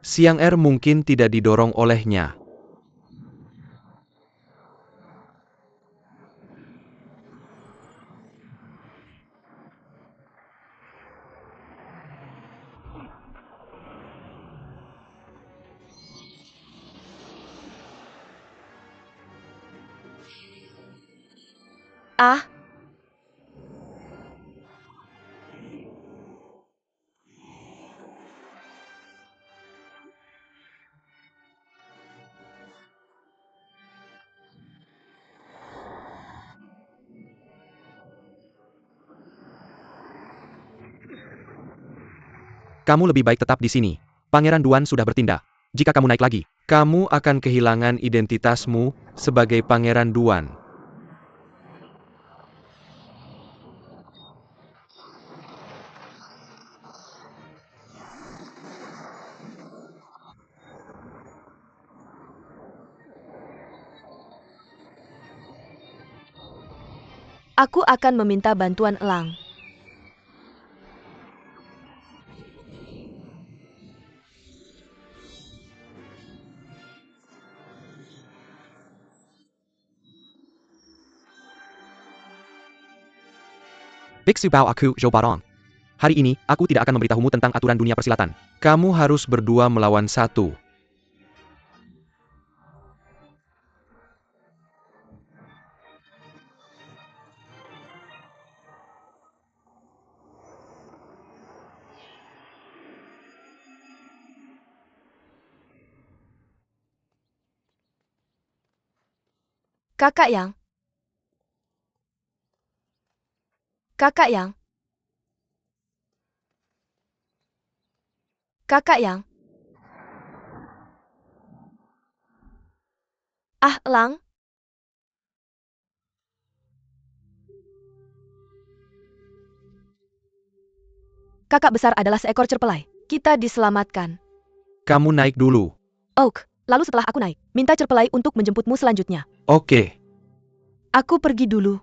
Xiang Er mungkin tidak didorong olehnya. Ah, Kamu lebih baik tetap di sini. Pangeran Duan sudah bertindak. Jika kamu naik lagi, kamu akan kehilangan identitasmu sebagai Pangeran Duan. aku akan meminta bantuan Elang. Biksu Bao Aku Zhou Barong. Hari ini, aku tidak akan memberitahumu tentang aturan dunia persilatan. Kamu harus berdua melawan satu. Kakak Yang. Kakak Yang. Kakak Yang. Ah, Elang. Kakak besar adalah seekor cerpelai. Kita diselamatkan. Kamu naik dulu. Oak, lalu setelah aku naik, minta cerpelai untuk menjemputmu selanjutnya. Oke. Aku pergi dulu.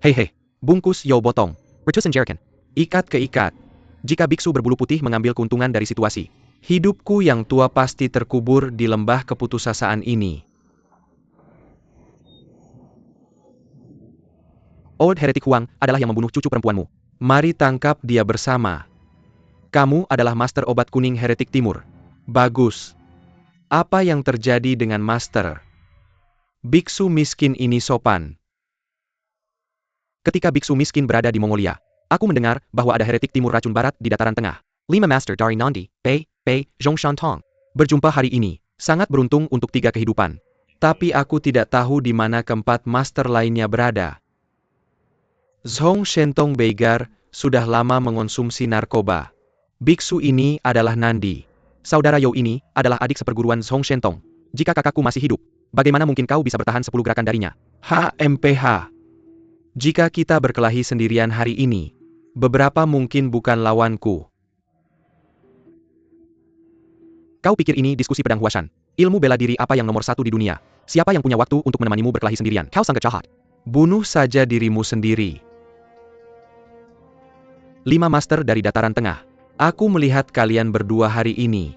Hei, bungkus Yo Botong. Retusen Jerican. Ikat ke ikat. Jika biksu berbulu putih mengambil keuntungan dari situasi, hidupku yang tua pasti terkubur di lembah keputusasaan ini. Old Heretic Huang adalah yang membunuh cucu perempuanmu. Mari tangkap dia bersama. Kamu adalah Master Obat Kuning Heretik Timur. Bagus. Apa yang terjadi dengan Master? Biksu miskin ini sopan. Ketika biksu miskin berada di Mongolia, aku mendengar bahwa ada heretik timur racun barat di dataran tengah. 5 Master dari Nandi, Pei, Zhongshan. Berjumpa hari ini, sangat beruntung untuk 3 kehidupan. Tapi aku tidak tahu di mana keempat master lainnya berada. Zhong Shentong Beigar sudah lama mengonsumsi narkoba. Biksu ini adalah Nandi. Saudara Yo ini adalah adik seperguruan Zhong Shentong. Jika kakakku masih hidup, bagaimana mungkin kau bisa bertahan 10 gerakan darinya? HMPH. Jika kita berkelahi sendirian hari ini, beberapa mungkin bukan lawanku. Kau pikir ini diskusi pedang Huashan? Ilmu bela diri apa yang nomor 1 di dunia? Siapa yang punya waktu untuk menemanimu berkelahi sendirian? Kau sangat jahat. Bunuh saja dirimu sendiri. 5 Master dari dataran tengah. Aku melihat kalian berdua hari ini.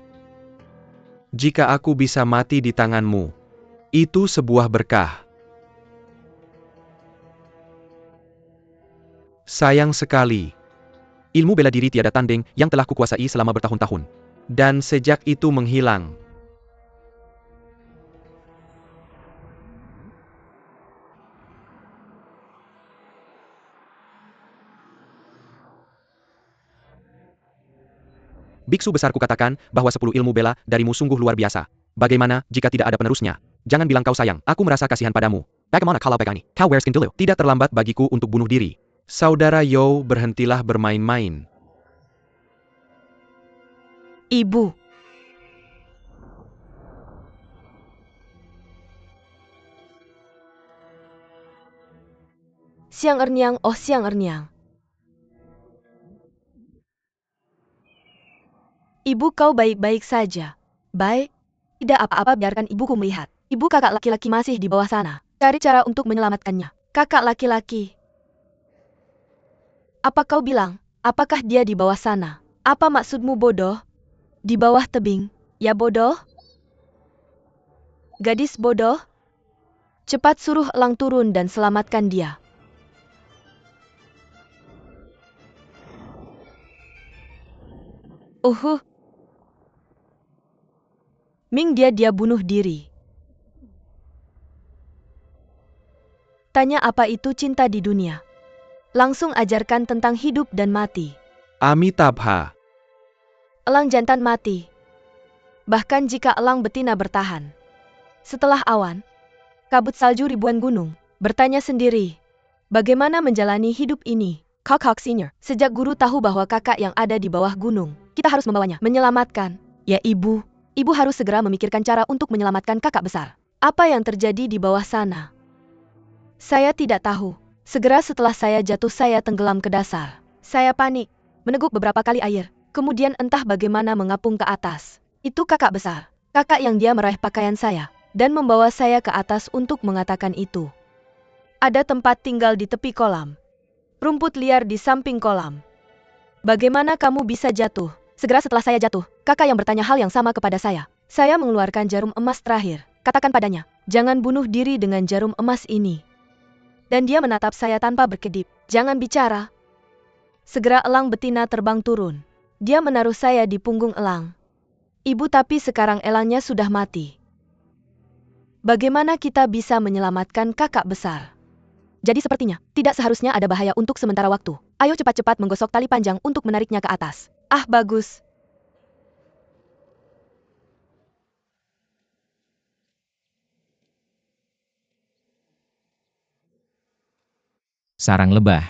Jika aku bisa mati di tanganmu, itu sebuah berkah. Sayang sekali. Ilmu bela diri tiada tanding yang telah kukuasai selama bertahun-tahun. Dan sejak itu menghilang. Biksu besarku katakan bahwa 10 ilmu bela darimu sungguh luar biasa. Bagaimana jika tidak ada penerusnya? Jangan bilang kau sayang, aku merasa kasihan padamu. Bagaimana kalau begini? Kau wear skin dulu. Tidak terlambat bagiku untuk bunuh diri. Saudara Yo, berhentilah bermain-main. Ibu. Siang Erniang, oh Siang Erniang. Ibu kau baik-baik saja. Baik. Tidak apa-apa, biarkan ibuku melihat. Ibu kakak laki-laki masih di bawah sana. Cari cara untuk menyelamatkannya. Kakak laki-laki. Apa kau bilang? Apakah dia di bawah sana? Apa maksudmu bodoh? Di bawah tebing. Ya bodoh? Gadis bodoh? Cepat suruh elang turun dan selamatkan dia. Ming dia bunuh diri. Tanya apa itu cinta di dunia. Langsung ajarkan tentang hidup dan mati. Amitabha. Elang jantan mati. Bahkan jika elang betina bertahan. Setelah awan, kabut salju ribuan gunung, bertanya sendiri, bagaimana menjalani hidup ini? Kakak senior, sejak guru tahu bahwa kakak yang ada di bawah gunung, kita harus membawanya, menyelamatkan. Ya ibu. Ibu harus segera memikirkan cara untuk menyelamatkan kakak besar. Apa yang terjadi di bawah sana? Saya tidak tahu. Segera setelah saya jatuh saya tenggelam ke dasar. Saya panik, meneguk beberapa kali air, kemudian entah bagaimana mengapung ke atas. Itu kakak besar, kakak yang dia meraih pakaian saya, dan membawa saya ke atas untuk mengatakan itu. Ada tempat tinggal di tepi kolam. Rumput liar di samping kolam. Bagaimana kamu bisa jatuh? Segera setelah saya jatuh, kakak yang bertanya hal yang sama kepada saya. Saya mengeluarkan jarum emas terakhir. Katakan padanya, jangan bunuh diri dengan jarum emas ini. Dan dia menatap saya tanpa berkedip. Jangan bicara. Segera elang betina terbang turun. Dia menaruh saya di punggung elang. Ibu, tapi sekarang elangnya sudah mati. Bagaimana kita bisa menyelamatkan kakak besar? Jadi sepertinya, tidak seharusnya ada bahaya untuk sementara waktu. Ayo cepat-cepat menggosok tali panjang untuk menariknya ke atas. Ah, bagus. Sarang lebah.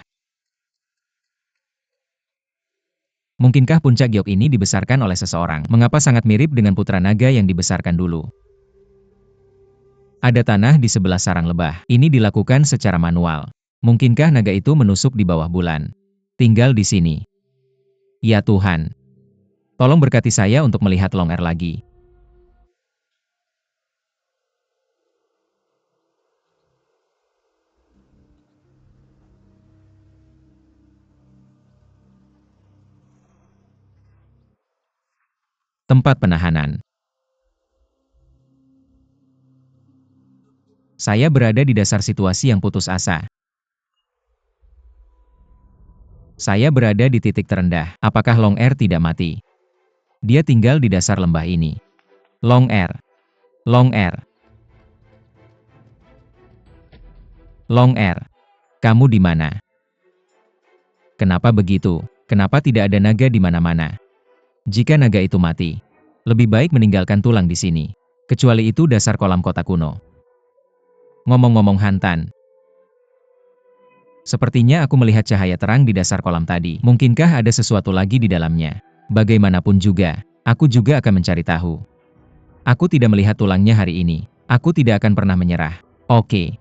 Mungkinkah puncak giok ini dibesarkan oleh seseorang? Mengapa sangat mirip dengan putra naga yang dibesarkan dulu? Ada tanah di sebelah sarang lebah. Ini dilakukan secara manual. Mungkinkah naga itu menusuk di bawah bulan? Tinggal di sini. Ya Tuhan. Tolong berkati saya untuk melihat Long Er lagi. Tempat penahanan. Saya berada di dasar situasi yang putus asa. Saya berada di titik terendah. Apakah Long Er tidak mati? Dia tinggal di dasar lembah ini. Long Er. Long Er. Long Er. Kamu di mana? Kenapa begitu? Kenapa tidak ada naga di mana-mana? Jika naga itu mati, lebih baik meninggalkan tulang di sini. Kecuali itu dasar kolam kota kuno. Ngomong-ngomong Hantan, sepertinya aku melihat cahaya terang di dasar kolam tadi. Mungkinkah ada sesuatu lagi di dalamnya? Bagaimanapun juga, aku juga akan mencari tahu. Aku tidak melihat tulangnya hari ini. Aku tidak akan pernah menyerah. Oke.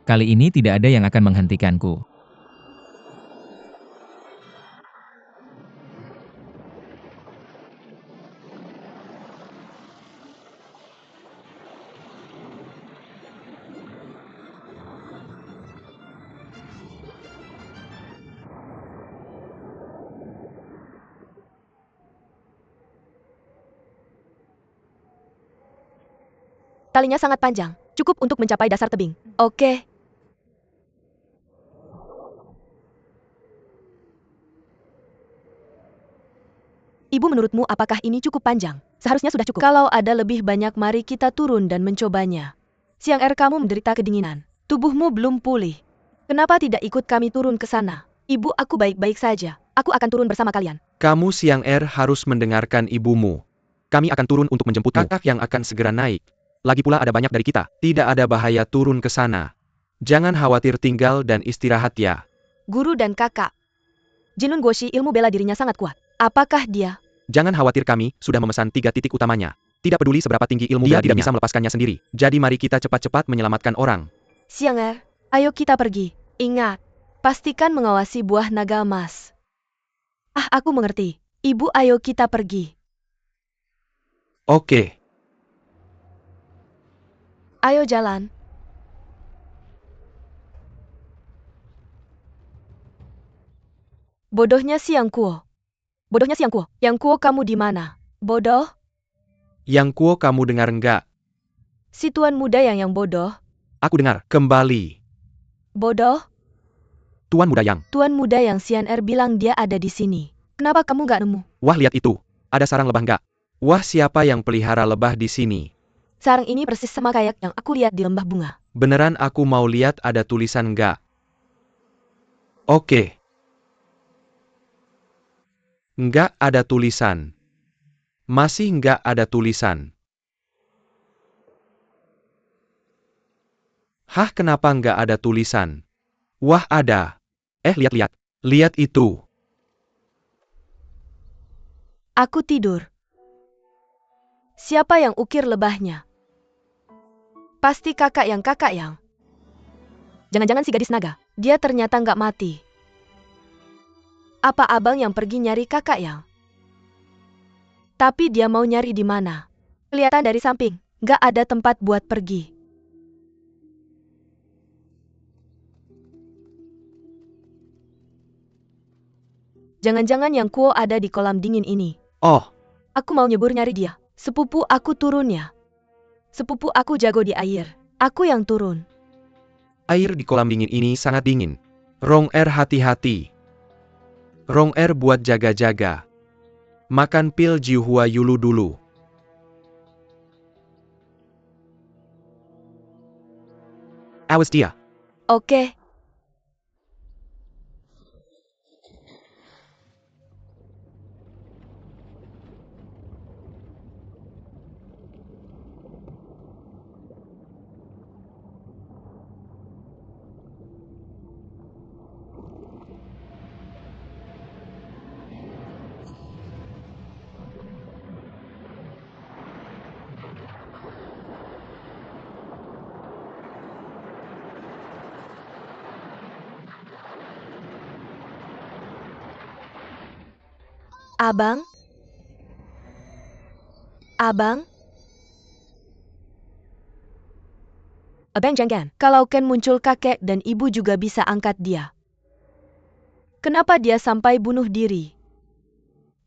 Kali ini tidak ada yang akan menghentikanku. Talinya sangat panjang, cukup untuk mencapai dasar tebing. Oke. Ibu, menurutmu apakah ini cukup panjang? Seharusnya sudah cukup. Kalau ada lebih banyak, mari kita turun dan mencobanya. Siang kamu menderita kedinginan. Tubuhmu belum pulih. Kenapa tidak ikut kami turun ke sana? Ibu, aku baik-baik saja. Aku akan turun bersama kalian. Kamu Siang harus mendengarkan ibumu. Kami akan turun untuk menjemputmu. Kakak yang akan segera naik. Lagi pula ada banyak dari kita. Tidak ada bahaya turun ke sana. Jangan khawatir, tinggal dan istirahat ya. Guru dan kakak. Jinun Goshi ilmu bela dirinya sangat kuat. Apakah dia? Jangan khawatir, kami sudah memesan 3 titik utamanya. Tidak peduli seberapa tinggi ilmu, dia tidak bisa melepaskannya sendiri. Jadi mari kita cepat-cepat menyelamatkan orang. Siang ayo kita pergi. Ingat, pastikan mengawasi buah naga emas. Aku mengerti. Ibu, ayo kita pergi. Oke. Ayo jalan. Bodohnya Siang Kuo. Bodohnya Siang Kuo. Yang Kuo, kamu di mana? Bodoh? Yang Kuo, kamu dengar enggak? Si tuan muda yang bodoh. Aku dengar. Kembali. Bodoh? Tuan muda yang. Tuan muda yang Sian bilang dia ada di sini. Kenapa kamu gak nemu? Wah, lihat itu. Ada sarang lebah enggak? Wah, siapa yang pelihara lebah di sini? Sarang ini persis sama kayak yang aku lihat di lembah bunga. Beneran, aku mau lihat ada tulisan enggak? Oke. Enggak ada tulisan. Masih enggak ada tulisan. Hah, kenapa enggak ada tulisan? Wah, ada. Lihat-lihat. Lihat itu. Aku tidur. Siapa yang ukir lebahnya? Pasti kakak yang. Jangan-jangan si gadis naga. Dia ternyata nggak mati. Apa abang yang pergi nyari kakak yang? Tapi dia mau nyari di mana? Kelihatan dari samping, nggak ada tempat buat pergi. Jangan-jangan yang Kuo ada di kolam dingin ini. Oh, Aku mau nyebur nyari dia. Sepupu aku turun ya. Sepupu aku jago di air. Aku yang turun. air di kolam dingin ini sangat dingin. Rong hati-hati. Rong buat jaga-jaga. Makan pil Jiuhua Yulu dulu. Awas dia. Oke. Abang? Abang? Abang jangan. Kalau Ken muncul, kakek dan ibu juga bisa angkat dia. Kenapa dia sampai bunuh diri?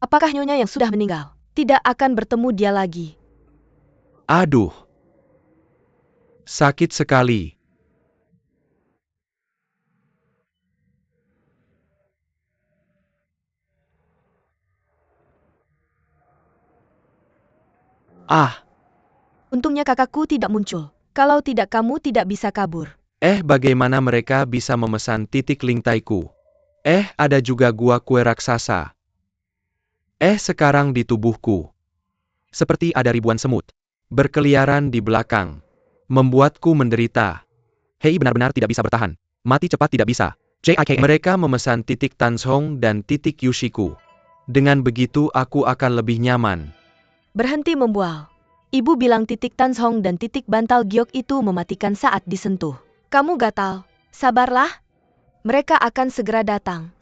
Apakah nyonya yang sudah meninggal tidak akan bertemu dia lagi? Aduh. Sakit sekali. Ah, Untungnya kakakku tidak muncul. Kalau tidak kamu tidak bisa kabur. bagaimana mereka bisa memesan titik lintaiku? Ada juga gua kue raksasa. Sekarang di tubuhku. Seperti ada ribuan semut. Berkeliaran di belakang. Membuatku menderita. Hei benar-benar tidak bisa bertahan. Mati cepat tidak bisa. JIK. Mereka memesan titik Tanzhong dan titik Yushiku. Dengan begitu aku akan lebih nyaman. Berhenti membual. Ibu bilang titik Tanzhong dan titik bantal giok itu mematikan saat disentuh. Kamu gatal. Sabarlah. Mereka akan segera datang.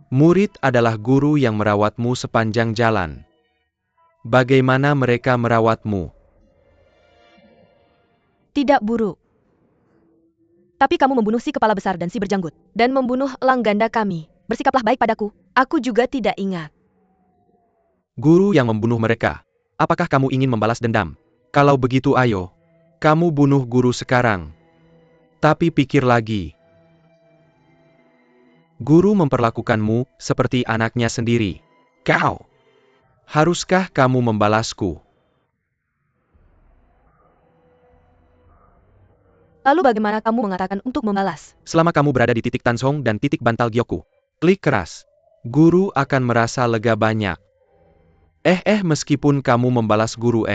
Murid adalah guru yang merawatmu sepanjang jalan. Bagaimana mereka merawatmu? Tidak buruk. Tapi kamu membunuh si kepala besar dan si berjanggut. Dan membunuh elang ganda kami. Bersikaplah baik padaku. Aku juga tidak ingat. Guru yang membunuh mereka. Apakah kamu ingin membalas dendam? Kalau begitu ayo. Kamu bunuh guru sekarang. Tapi pikir lagi. Guru memperlakukanmu seperti anaknya sendiri. Kau. Haruskah kamu membalasku? Lalu bagaimana kamu mengatakan untuk membalas? Selama kamu berada di titik Tanzhong dan titik bantal giokku. Klik keras. Guru akan merasa lega banyak. Meskipun kamu membalas guru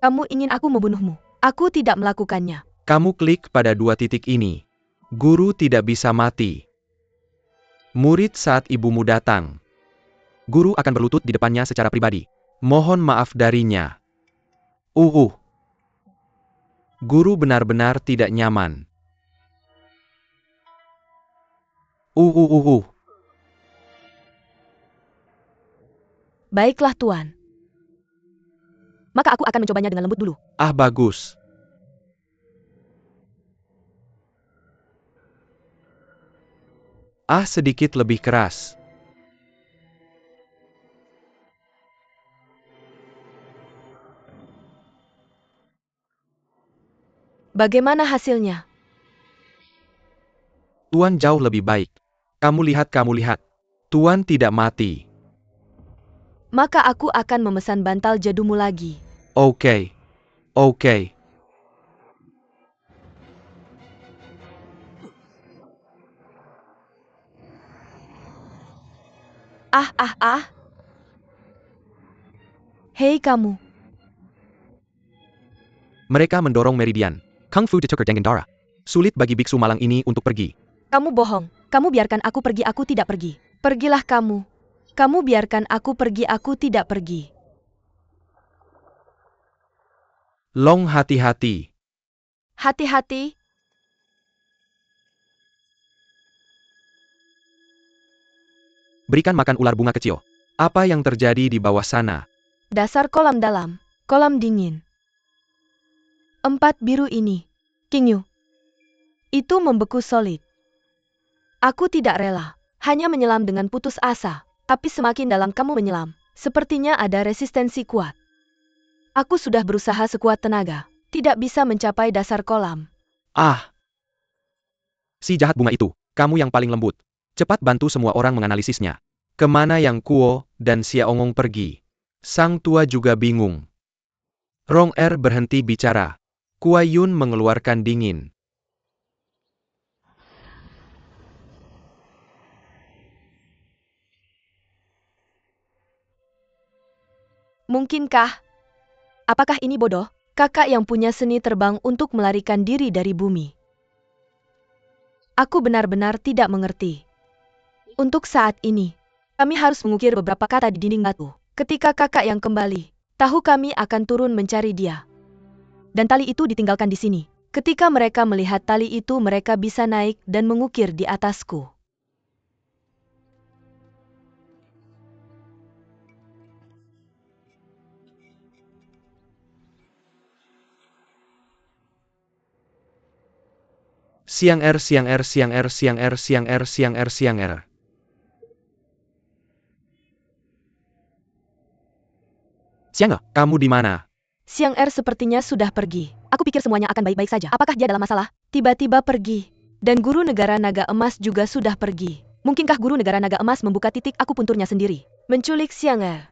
Kamu ingin aku membunuhmu. Aku tidak melakukannya. Kamu klik pada dua titik ini. Guru tidak bisa mati. Murid saat ibumu datang. Guru akan berlutut di depannya secara pribadi. Mohon maaf darinya. Guru benar-benar tidak nyaman. Baiklah Tuan. Maka aku akan mencobanya dengan lembut dulu. Bagus. Sedikit lebih keras. Bagaimana hasilnya? Tuan jauh lebih baik. Kamu lihat. Tuan tidak mati. Maka aku akan memesan bantal jadumu lagi. Oke. Hei kamu. Mereka mendorong Meridian. Kung Fu ditukar dengan darah. Sulit bagi biksu malang ini untuk pergi. Kamu bohong. Kamu biarkan aku pergi, aku tidak pergi. Pergilah kamu. Kamu biarkan aku pergi, aku tidak pergi. Long hati-hati. Hati-hati. Berikan makan ular bunga kecil. Apa yang terjadi di bawah sana? Dasar kolam dalam. Kolam dingin. 4 biru ini. Qingyu. Itu membeku solid. Aku tidak rela. Hanya menyelam dengan putus asa. Tapi semakin dalam kamu menyelam, sepertinya ada resistensi kuat. Aku sudah berusaha sekuat tenaga. Tidak bisa mencapai dasar kolam. Si jahat bunga itu. Kamu yang paling lembut. Cepat bantu semua orang menganalisisnya. Kemana yang Kuo dan Xiaongong pergi? Sang tua juga bingung. Rong berhenti bicara. Kuai Yun mengeluarkan dingin. Mungkinkah? Apakah ini bodoh? Kakak yang punya seni terbang untuk melarikan diri dari bumi. Aku benar-benar tidak mengerti. Untuk saat ini, kami harus mengukir beberapa kata di dinding batu. Ketika kakak yang kembali, tahu kami akan turun mencari dia. Dan tali itu ditinggalkan di sini. Ketika mereka melihat tali itu, mereka bisa naik dan mengukir di atasku. Siang R. Siang Er, kamu di mana? Siang Er sepertinya sudah pergi. Aku pikir semuanya akan baik-baik saja. Apakah dia dalam masalah? Tiba-tiba pergi. Dan guru negara naga emas juga sudah pergi. Mungkinkah guru negara naga emas membuka titik akupunturnya sendiri? Menculik Siang Er.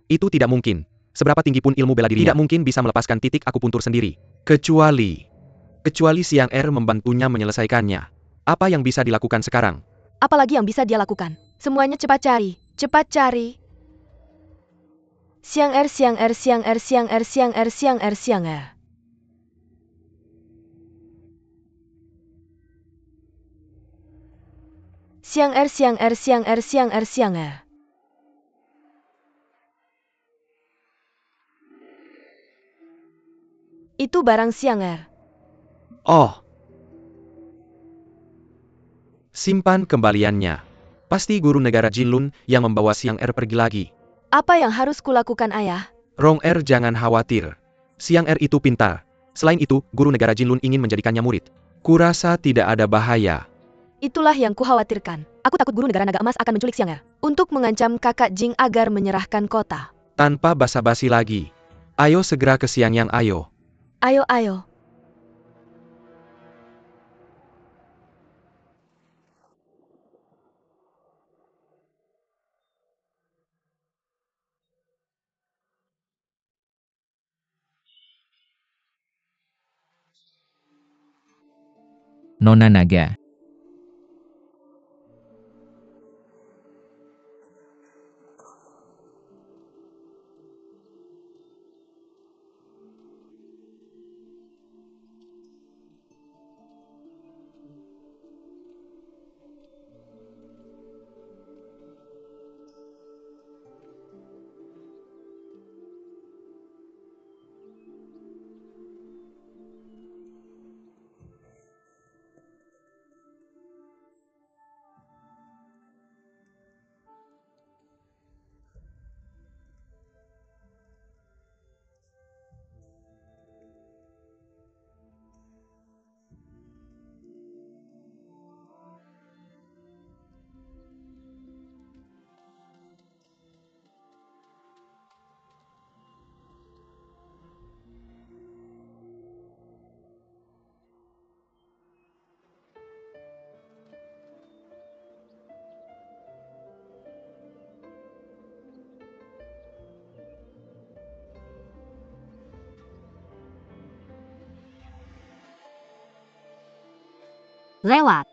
Itu tidak mungkin. Seberapa tinggi pun ilmu bela dirinya, tidak mungkin bisa melepaskan titik akupuntur sendiri. Kecuali Siang Er membantunya menyelesaikannya. Apa yang bisa dilakukan sekarang? Apalagi yang bisa dia lakukan? Semuanya cepat cari. Cepat cari. Siang Er, Siang Er, Siang Er, Siang Er, Siang Er, Siang Er, Siang Er. Siang Er, Siang Er, Siang Er, Siang Er, Siang Er. Itu barang Siang Er. Oh. Simpan kembaliannya. Pasti guru negara Jinlun yang membawa Siang Er pergi lagi. Apa yang harus kulakukan, Ayah? Rong Er jangan khawatir. Siang Er itu pintar. Selain itu, guru negara Jinlun ingin menjadikannya murid. Kurasa tidak ada bahaya. Itulah yang kukhawatirkan. Aku takut guru negara naga emas akan menculik Siang Er. Untuk mengancam kakak Jing agar menyerahkan kota. Tanpa basa-basi lagi. Ayo segera ke Siang Yang, ayo. Ayo, ayo. Nona Naga. Lewat.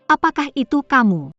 Apakah itu kamu?